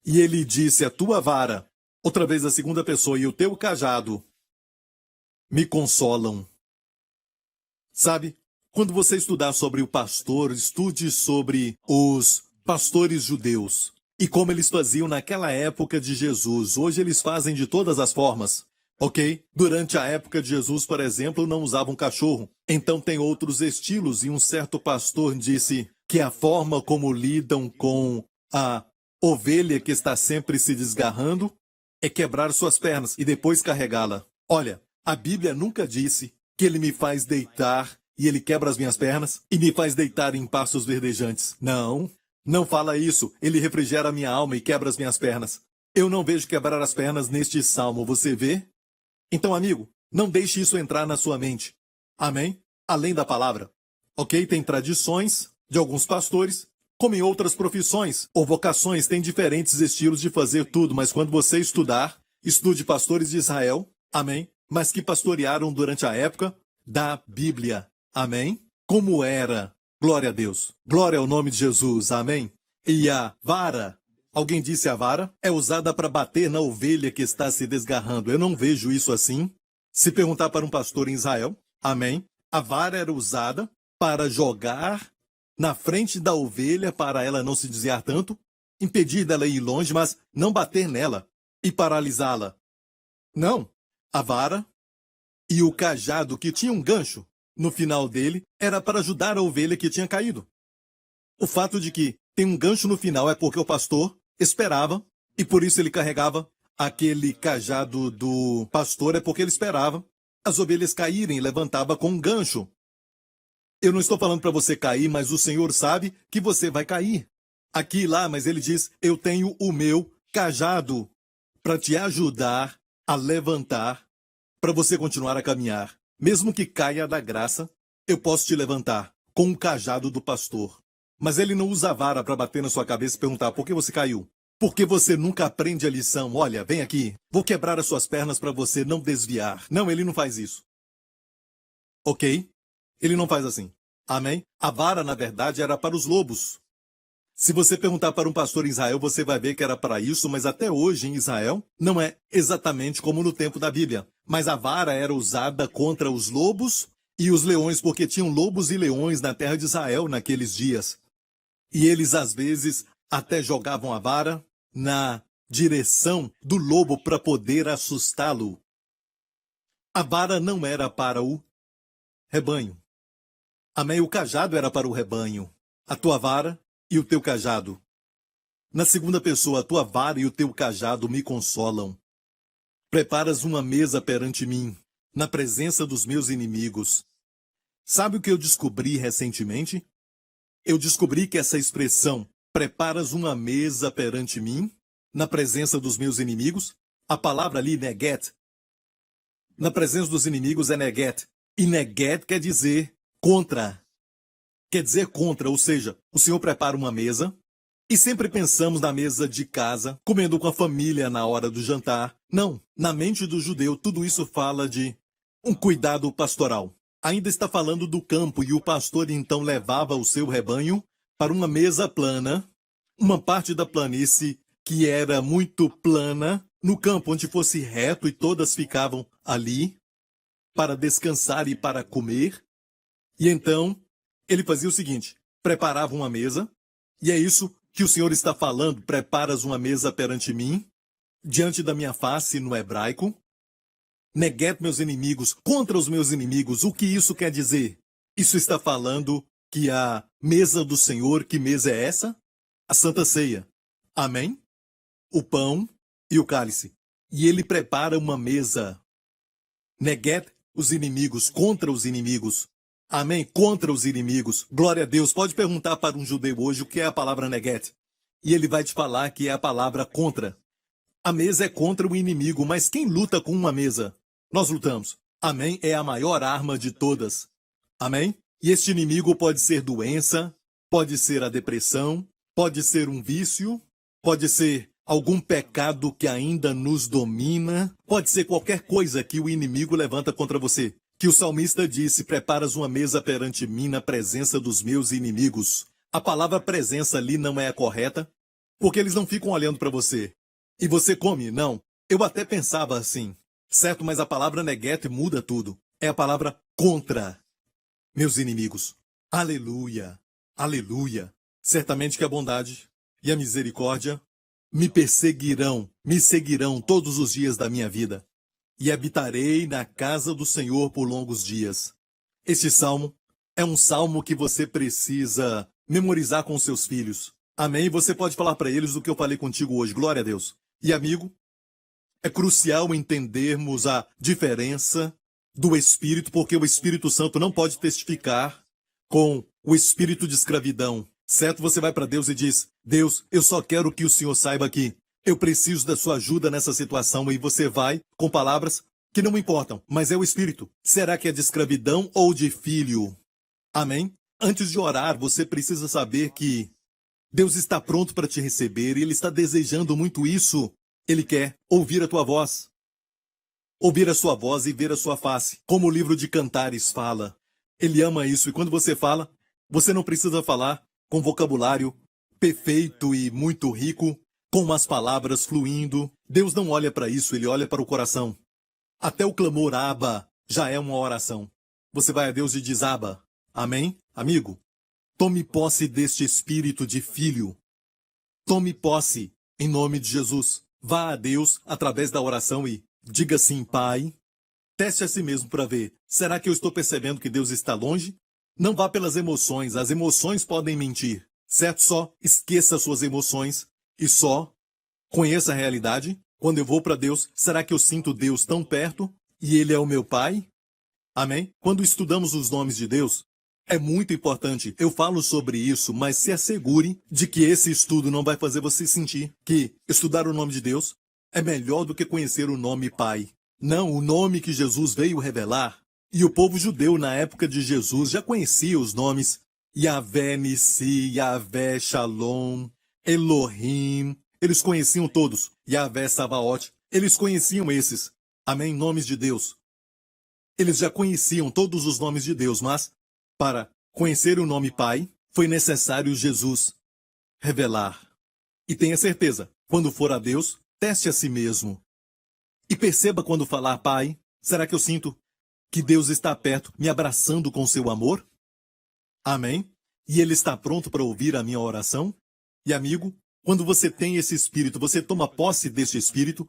E ele disse, a tua vara, outra vez a segunda pessoa, e o teu cajado me consolam. Sabe, quando você estudar sobre o pastor, estude sobre os pastores judeus e como eles faziam naquela época de Jesus. Hoje eles fazem de todas as formas. Ok? Durante a época de Jesus, por exemplo, não usavam cachorro. Então tem outros estilos e um certo pastor disse que a forma como lidam com a ovelha que está sempre se desgarrando é quebrar suas pernas e depois carregá-la. Olha, a Bíblia nunca disse que ele me faz deitar e ele quebra as minhas pernas e me faz deitar em pastos verdejantes. Não, não fala isso. Ele refrigera a minha alma e quebra as minhas pernas. Eu não vejo quebrar as pernas neste salmo, você vê? Então, amigo, não deixe isso entrar na sua mente. Amém? Além da palavra. Ok? Tem tradições de alguns pastores, como em outras profissões ou vocações, tem diferentes estilos de fazer tudo, mas quando você estudar, estude pastores de Israel, amém? Mas que pastorearam durante a época da Bíblia, amém? Como era, glória a Deus, glória ao nome de Jesus, amém? E a vara, alguém disse a vara, é usada para bater na ovelha que está se desgarrando. Eu não vejo isso assim. Se perguntar para um pastor em Israel, amém? A vara era usada para jogar na frente da ovelha para ela não se desviar tanto, impedir dela ir longe, mas não bater nela e paralisá-la. Não. A vara e o cajado que tinha um gancho no final dele era para ajudar a ovelha que tinha caído. O fato de que tem um gancho no final é porque o pastor esperava, e por isso ele carregava aquele cajado do pastor, é porque ele esperava as ovelhas caírem e levantava com um gancho. Eu não estou falando para você cair, mas o Senhor sabe que você vai cair. Aqui e lá, mas ele diz, eu tenho o meu cajado para te ajudar a levantar, para você continuar a caminhar. Mesmo que caia da graça, eu posso te levantar com o cajado do pastor. Mas ele não usa a vara para bater na sua cabeça e perguntar por que você caiu. Porque você nunca aprende a lição. Olha, vem aqui, vou quebrar as suas pernas para você não desviar. Não, ele não faz isso. Ok? Ele não faz assim. Amém? A vara, na verdade, era para os lobos. Se você perguntar para um pastor em Israel, você vai ver que era para isso, mas até hoje em Israel não é exatamente como no tempo da Bíblia. Mas a vara era usada contra os lobos e os leões, porque tinham lobos e leões na terra de Israel naqueles dias. E eles, às vezes, até jogavam a vara na direção do lobo para poder assustá-lo. A vara não era para o rebanho. Amém? O cajado era para o rebanho. A tua vara e o teu cajado. Na segunda pessoa, a tua vara e o teu cajado me consolam. Preparas uma mesa perante mim, na presença dos meus inimigos. Sabe o que eu descobri recentemente? Eu descobri que essa expressão, preparas uma mesa perante mim, na presença dos meus inimigos, a palavra ali, neget, na presença dos inimigos é neget. E neget quer dizer contra. Quer dizer contra, ou seja, o Senhor prepara uma mesa e sempre pensamos na mesa de casa, comendo com a família na hora do jantar. Não, na mente do judeu, tudo isso fala de um cuidado pastoral. Ainda está falando do campo e o pastor então levava o seu rebanho para uma mesa plana, uma parte da planície que era muito plana, no campo onde fosse reto e todas ficavam ali para descansar e para comer. E então ele fazia o seguinte, preparava uma mesa, e é isso que o Senhor está falando, preparas uma mesa perante mim, diante da minha face no hebraico, neguet meus inimigos, contra os meus inimigos. O que isso quer dizer? Isso está falando que a mesa do Senhor, que mesa é essa? A Santa Ceia. Amém? O pão e o cálice. E ele prepara uma mesa, neguet os inimigos, contra os inimigos. Amém? Contra os inimigos. Glória a Deus. Pode perguntar para um judeu hoje o que é a palavra neguet. E ele vai te falar que é a palavra contra. A mesa é contra o inimigo, mas quem luta com uma mesa? Nós lutamos. Amém? É a maior arma de todas. Amém? E este inimigo pode ser doença, pode ser a depressão, pode ser um vício, pode ser algum pecado que ainda nos domina, pode ser qualquer coisa que o inimigo levanta contra você. Que o salmista disse, preparas uma mesa perante mim na presença dos meus inimigos. A palavra presença ali não é a correta, porque eles não ficam olhando para você. E você come? Não. Eu até pensava assim, certo? Mas a palavra neguet muda tudo. É a palavra contra meus inimigos. Aleluia, aleluia. Certamente que a bondade e a misericórdia me perseguirão, me seguirão todos os dias da minha vida. E habitarei na casa do Senhor por longos dias. Este salmo é um salmo que você precisa memorizar com seus filhos. Amém? Você pode falar para eles o que eu falei contigo hoje. Glória a Deus. E amigo, é crucial entendermos a diferença do Espírito, porque o Espírito Santo não pode testificar com o espírito de escravidão. Certo? Você vai para Deus e diz, Deus, eu só quero que o Senhor saiba que eu preciso da sua ajuda nessa situação, e você vai com palavras que não importam, mas é o Espírito. Será que é de escravidão ou de filho? Amém? Antes de orar, você precisa saber que Deus está pronto para te receber e Ele está desejando muito isso. Ele quer ouvir a tua voz. Ouvir a sua voz e ver a sua face. Como o livro de Cantares fala. Ele ama isso, e quando você fala, você não precisa falar com vocabulário perfeito e muito rico, com as palavras fluindo. Deus não olha para isso, Ele olha para o coração. Até o clamor Abba já é uma oração. Você vai a Deus e diz Abba. Amém? Amigo, tome posse deste espírito de filho. Tome posse em nome de Jesus. Vá a Deus através da oração e diga assim, Pai. Teste a si mesmo para ver. Será que eu estou percebendo que Deus está longe? Não vá pelas emoções. As emoções podem mentir. Certo? Só esqueça suas emoções e só conheça a realidade. Quando eu vou para Deus, será que eu sinto Deus tão perto e Ele é o meu Pai? Amém? Quando estudamos os nomes de Deus, é muito importante. Eu falo sobre isso, mas se assegure de que esse estudo não vai fazer você sentir que estudar o nome de Deus é melhor do que conhecer o nome Pai. Não, o nome que Jesus veio revelar. E o povo judeu na época de Jesus já conhecia os nomes Yahvé Nissi, Yahvé Shalom, Elohim. Eles conheciam todos. Yahvé Sabaoth. Eles conheciam esses. Amém? Nomes de Deus. Eles já conheciam todos os nomes de Deus, mas para conhecer o nome Pai, foi necessário Jesus. revelar. E tenha certeza, quando for a Deus, teste a si mesmo. E perceba quando falar, Pai, será que eu sinto que Deus está perto, me abraçando com seu amor? Amém? E Ele está pronto para ouvir a minha oração? E amigo, quando você tem esse Espírito, você toma posse desse Espírito,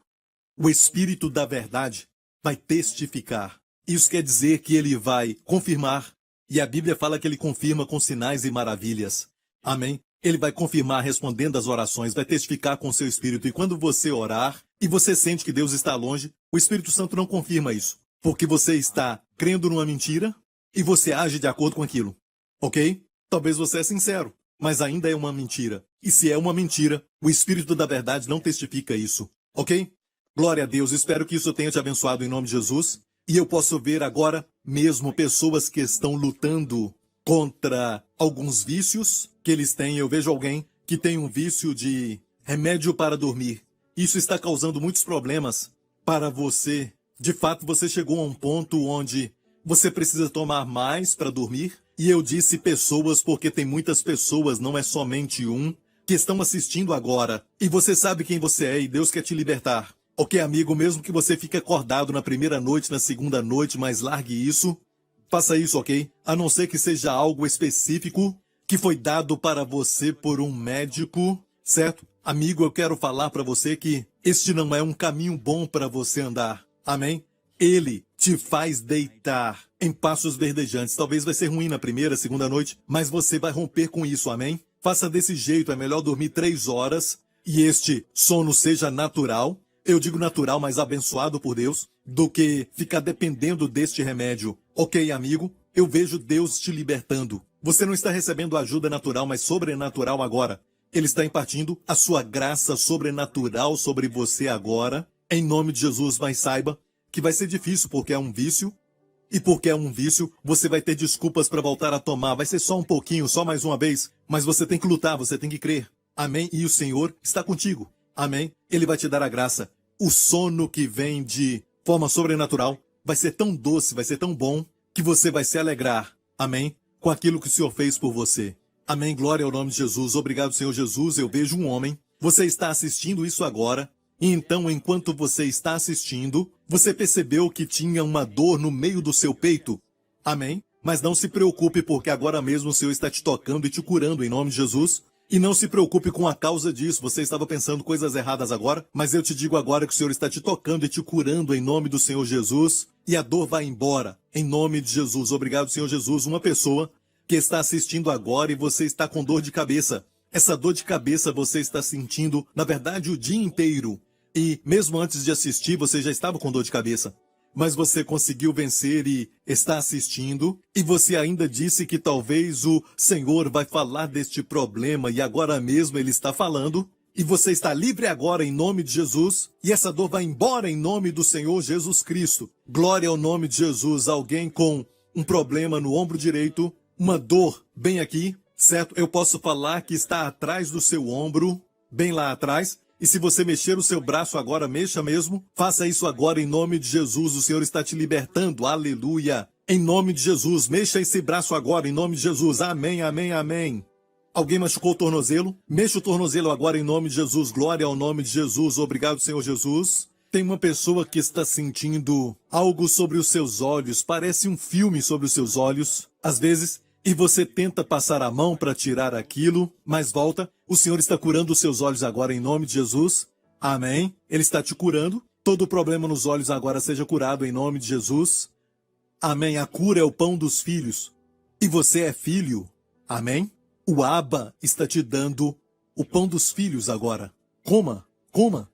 o Espírito da verdade vai testificar. Isso quer dizer que ele vai confirmar, e a Bíblia fala que ele confirma com sinais e maravilhas. Amém? Ele vai confirmar respondendo às orações, vai testificar com seu Espírito. E quando você orar e você sente que Deus está longe, o Espírito Santo não confirma isso, porque você está crendo numa mentira e você age de acordo com aquilo. Ok? Talvez você é sincero, mas ainda é uma mentira. E se é uma mentira, o Espírito da verdade não testifica isso. Ok? Glória a Deus, espero que isso tenha te abençoado em nome de Jesus. E eu posso ver agora mesmo pessoas que estão lutando contra alguns vícios que eles têm. Eu vejo alguém que tem um vício de remédio para dormir. Isso está causando muitos problemas para você. De fato, você chegou a um ponto onde você precisa tomar mais para dormir. E eu disse pessoas porque tem muitas pessoas, não é somente um, que estão assistindo agora. E você sabe quem você é e Deus quer te libertar. Ok, amigo, mesmo que você fique acordado na primeira noite, na segunda noite, mas largue isso. Faça isso, ok? A não ser que seja algo específico que foi dado para você por um médico, certo? Amigo, eu quero falar para você que este não é um caminho bom para você andar. Amém? Ele te faz deitar em passos verdejantes. Talvez vai ser ruim na primeira, segunda noite, mas você vai romper com isso, amém? Faça desse jeito, é melhor dormir 3 horas e este sono seja natural. Eu digo natural, mas abençoado por Deus, do que ficar dependendo deste remédio. Ok, amigo, eu vejo Deus te libertando. Você não está recebendo ajuda natural, mas sobrenatural agora. Ele está impartindo a sua graça sobrenatural sobre você agora, em nome de Jesus, mas saiba que vai ser difícil porque é um vício, e porque é um vício, você vai ter desculpas para voltar a tomar. Vai ser só um pouquinho, só mais uma vez, mas você tem que lutar, você tem que crer. Amém? E o Senhor está contigo. Amém? Ele vai te dar a graça. O sono que vem de forma sobrenatural vai ser tão doce, vai ser tão bom, que você vai se alegrar, amém, com aquilo que o Senhor fez por você. Amém, glória ao nome de Jesus. Obrigado, Senhor Jesus. Eu vejo um homem, você está assistindo isso agora, e então, enquanto você está assistindo, você percebeu que tinha uma dor no meio do seu peito. Amém? Mas não se preocupe, porque agora mesmo o Senhor está te tocando e te curando em nome de Jesus. E não se preocupe com a causa disso. Você estava pensando coisas erradas agora, mas eu te digo agora que o Senhor está te tocando e te curando em nome do Senhor Jesus. E a dor vai embora, em nome de Jesus. Obrigado, Senhor Jesus. Uma pessoa que está assistindo agora e você está com dor de cabeça. Essa dor de cabeça você está sentindo, na verdade, o dia inteiro. E mesmo antes de assistir, você já estava com dor de cabeça. Mas você conseguiu vencer e está assistindo, e você ainda disse que talvez o Senhor vai falar deste problema, e agora mesmo Ele está falando, e você está livre agora em nome de Jesus, e essa dor vai embora em nome do Senhor Jesus Cristo. Glória ao nome de Jesus. Alguém com um problema no ombro direito, uma dor bem aqui, certo? Eu posso falar que está atrás do seu ombro, bem lá atrás. E se você mexer o seu braço agora, mexa mesmo. Faça isso agora em nome de Jesus. O Senhor está te libertando. Aleluia. Em nome de Jesus. Mexa esse braço agora em nome de Jesus. Amém, amém, amém. Alguém machucou o tornozelo? Mexa o tornozelo agora em nome de Jesus. Glória ao nome de Jesus. Obrigado, Senhor Jesus. Tem uma pessoa que está sentindo algo sobre os seus olhos. Parece um filme sobre os seus olhos. Às vezes... E você tenta passar a mão para tirar aquilo, mas volta. O Senhor está curando os seus olhos agora em nome de Jesus. Amém. Ele está te curando. Todo problema nos olhos agora seja curado em nome de Jesus. Amém. A cura é o pão dos filhos. E você é filho. Amém. O Abba está te dando o pão dos filhos agora. Coma, coma.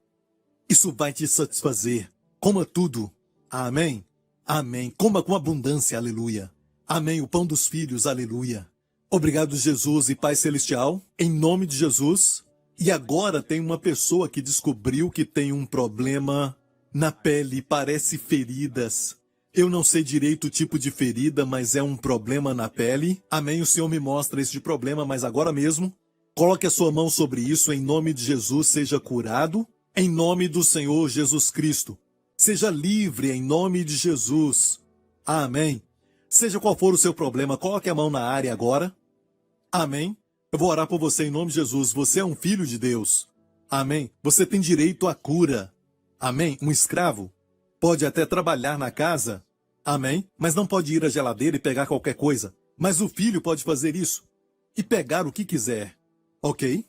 Isso vai te satisfazer. Coma tudo. Amém. Amém. Coma com abundância. Aleluia. Amém, o pão dos filhos, aleluia. Obrigado, Jesus e Pai Celestial, em nome de Jesus. E agora tem uma pessoa que descobriu que tem um problema na pele, parece feridas. Eu não sei direito o tipo de ferida, mas é um problema na pele. Amém, o Senhor me mostra este problema, mas agora mesmo, coloque a sua mão sobre isso, em nome de Jesus, seja curado, em nome do Senhor Jesus Cristo. Seja livre, em nome de Jesus. Amém. Seja qual for o seu problema, coloque a mão na área agora. Amém. Eu vou orar por você em nome de Jesus. Você é um filho de Deus. Amém. Você tem direito à cura. Amém. Um escravo pode até trabalhar na casa. Amém. Mas não pode ir à geladeira e pegar qualquer coisa. Mas o filho pode fazer isso e pegar o que quiser. Ok?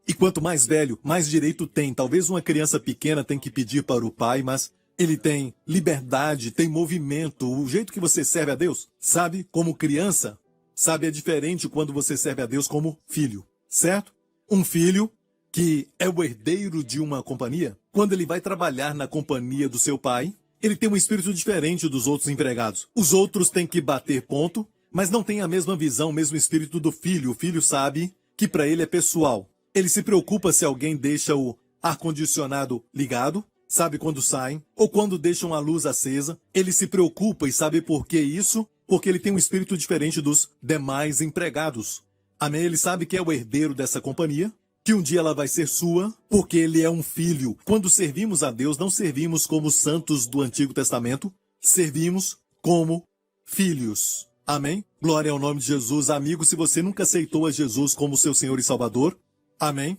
E quanto mais velho, mais direito tem. Talvez uma criança pequena tenha que pedir para o pai, mas ele tem liberdade, tem movimento. O jeito que você serve a Deus, sabe, como criança, sabe, é diferente quando você serve a Deus como filho, certo? Um filho que é o herdeiro de uma companhia, quando ele vai trabalhar na companhia do seu pai, ele tem um espírito diferente dos outros empregados. Os outros têm que bater ponto, mas não tem a mesma visão, o mesmo espírito do filho. O filho sabe que para ele é pessoal. Ele se preocupa se alguém deixa o ar-condicionado ligado, sabe quando saem, ou quando deixam a luz acesa. Ele se preocupa e sabe por que isso? Porque ele tem um espírito diferente dos demais empregados. Amém? Ele sabe que é o herdeiro dessa companhia, que um dia ela vai ser sua, porque ele é um filho. Quando servimos a Deus, não servimos como os santos do Antigo Testamento, servimos como filhos. Amém? Glória ao nome de Jesus. Amigo, se você nunca aceitou a Jesus como seu Senhor e Salvador, amém?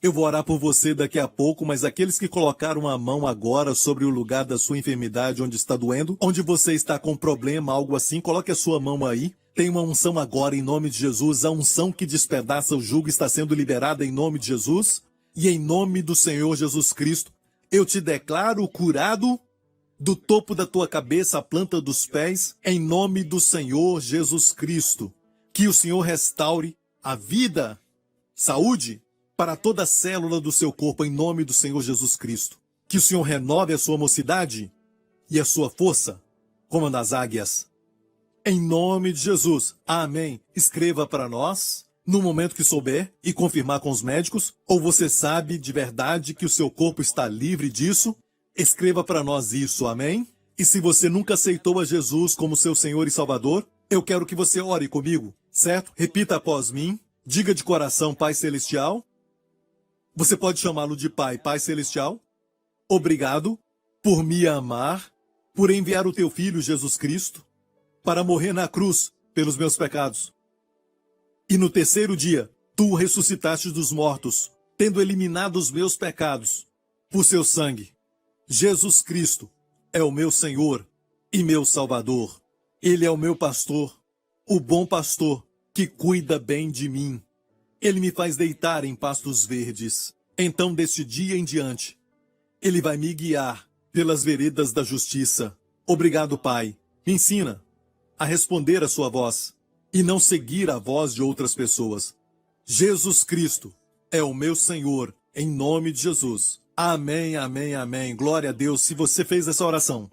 Eu vou orar por você daqui a pouco, mas aqueles que colocaram a mão agora sobre o lugar da sua enfermidade, onde está doendo, onde você está com problema, algo assim, coloque a sua mão aí. Tem uma unção agora em nome de Jesus. A unção que despedaça o jugo está sendo liberada em nome de Jesus. E em nome do Senhor Jesus Cristo, eu te declaro curado do topo da tua cabeça à planta dos pés, em nome do Senhor Jesus Cristo. Que o Senhor restaure a vida, saúde, para toda a célula do seu corpo, em nome do Senhor Jesus Cristo. Que o Senhor renove a sua mocidade e a sua força, como a das águias. Em nome de Jesus. Amém. Escreva para nós, no momento que souber, e confirmar com os médicos, ou você sabe de verdade que o seu corpo está livre disso, escreva para nós isso. Amém? E se você nunca aceitou a Jesus como seu Senhor e Salvador, eu quero que você ore comigo, certo? Repita após mim. Diga de coração, Pai Celestial. Você pode chamá-lo de Pai, Pai Celestial. Obrigado por me amar, por enviar o teu Filho Jesus Cristo para morrer na cruz pelos meus pecados. E no terceiro dia, tu o ressuscitaste dos mortos, tendo eliminado os meus pecados por seu sangue. Jesus Cristo é o meu Senhor e meu Salvador. Ele é o meu pastor, o bom pastor que cuida bem de mim. Ele me faz deitar em pastos verdes. Então, deste dia em diante, ele vai me guiar pelas veredas da justiça. Obrigado, Pai. Me ensina a responder a sua voz e não seguir a voz de outras pessoas. Jesus Cristo é o meu Senhor, em nome de Jesus. Amém, amém, amém. Glória a Deus. Se você fez essa oração,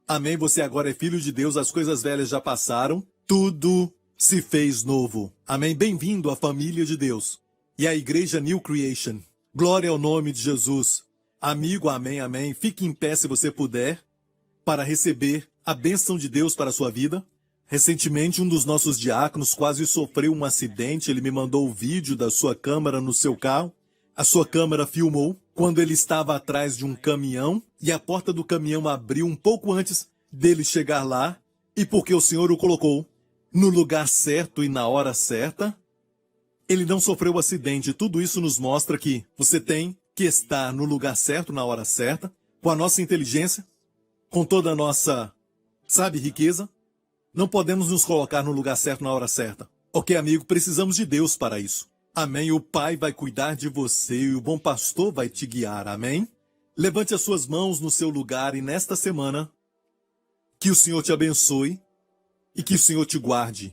amém, você agora é filho de Deus, as coisas velhas já passaram, tudo se fez novo. Amém. Bem-vindo à família de Deus e à Igreja New Creation. Glória ao nome de Jesus. Amigo, amém, amém. Fique em pé se você puder para receber a bênção de Deus para a sua vida. Recentemente, um dos nossos diáconos quase sofreu um acidente. Ele me mandou o vídeo da sua câmera no seu carro. A sua câmera filmou quando ele estava atrás de um caminhão e a porta do caminhão abriu um pouco antes dele chegar lá. E porque o Senhor o colocou no lugar certo e na hora certa, ele não sofreu o acidente. Tudo isso nos mostra que você tem que estar no lugar certo, na hora certa, com a nossa inteligência, com toda a nossa, riqueza. Não podemos nos colocar no lugar certo na hora certa. Ok, amigo, precisamos de Deus para isso. Amém? O Pai vai cuidar de você e o bom pastor vai te guiar. Amém? Levante as suas mãos no seu lugar e nesta semana, que o Senhor te abençoe e que o Senhor te guarde.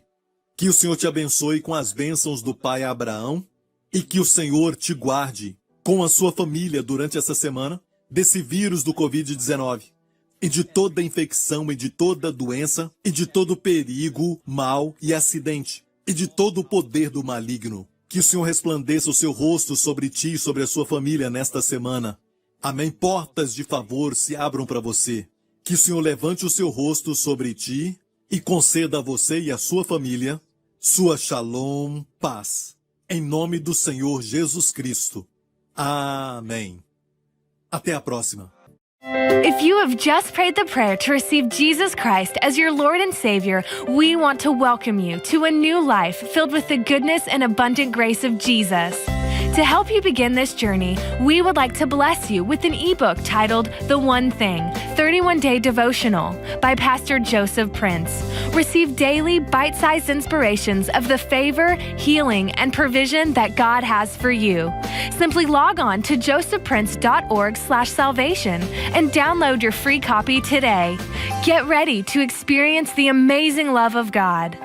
Que o Senhor te abençoe com as bênçãos do Pai Abraão e que o Senhor te guarde com a sua família durante essa semana desse vírus do Covid-19. E de toda infecção, e de toda doença, e de todo perigo, mal e acidente, e de todo o poder do maligno. Que o Senhor resplandeça o seu rosto sobre ti e sobre a sua família nesta semana. Amém. Portas de favor se abram para você. Que o Senhor levante o seu rosto sobre ti e conceda a você e a sua família sua shalom, paz. Em nome do Senhor Jesus Cristo. Amém. Até a próxima. If you have just prayed the prayer to receive Jesus Christ as your Lord and Savior, we want to welcome you to a new life filled with the goodness and abundant grace of Jesus. To help you begin this journey, we would like to bless you with an ebook titled The One Thing, 31-Day Devotional by Pastor Joseph Prince. Receive daily bite-sized inspirations of the favor, healing, and provision that God has for you. Simply log on to josephprince.org/salvation and download your free copy today. Get ready to experience the amazing love of God.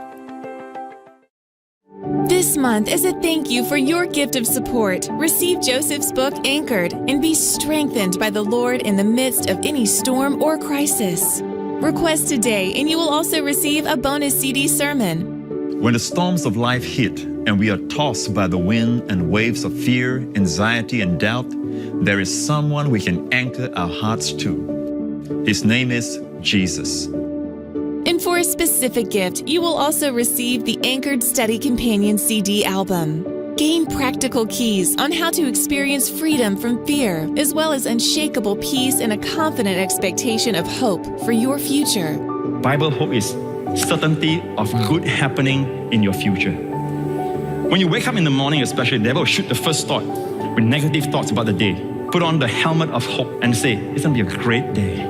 This month, as a thank you for your gift of support, receive Joseph's book, Anchored, and be strengthened by the Lord in the midst of any storm or crisis. Request today, and you will also receive a bonus CD sermon. When the storms of life hit and we are tossed by the wind and waves of fear, anxiety, and doubt, there is someone we can anchor our hearts to. His name is Jesus. And for a specific gift, you will also receive the Anchored Study Companion CD album. Gain practical keys on how to experience freedom from fear, as well as unshakable peace and a confident expectation of hope for your future. Bible hope is certainty of good happening in your future. When you wake up in the morning especially, the devil will shoot the first thought with negative thoughts about the day. Put on the helmet of hope and say, it's going to be a great day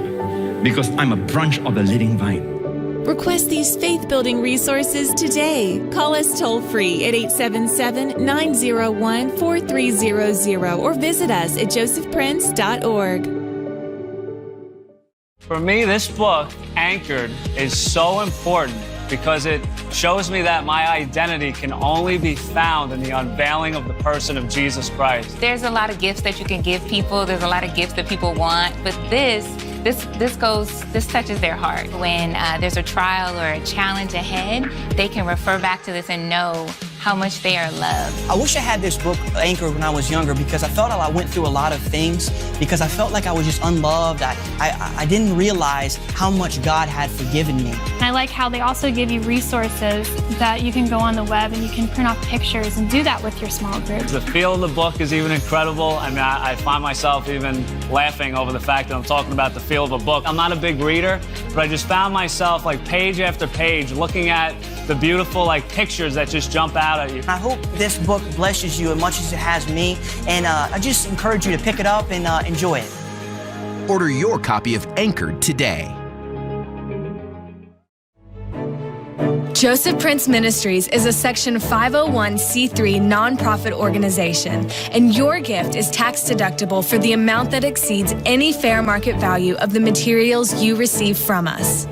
because I'm a branch of the living vine. Request these faith-building resources today. Call us toll-free at 877-901-4300 or visit us at josephprince.org. For me, this book, Anchored, is so important because it shows me that my identity can only be found in the unveiling of the person of Jesus Christ. There's a lot of gifts that you can give people. There's a lot of gifts that people want, but this touches their heart. When there's a trial or a challenge ahead, they can refer back to this and know how much they are loved. I wish I had this book, Anchored, when I was younger because I felt like I went through a lot of things because I felt like I was just unloved. I didn't realize how much God had forgiven me. I like how they also give you resources that you can go on the web and you can print off pictures and do that with your small group. The feel of the book is even incredible. I mean, I find myself even laughing over the fact that I'm talking about the feel of a book. I'm not a big reader, but I just found myself like page after page looking at the beautiful like pictures that just jump out at you. I hope this book blesses you as much as it has me, and I just encourage you to pick it up and enjoy it. Order your copy of Anchored today. Joseph Prince Ministries is a Section 501c3 nonprofit organization, and your gift is tax deductible for the amount that exceeds any fair market value of the materials you receive from us.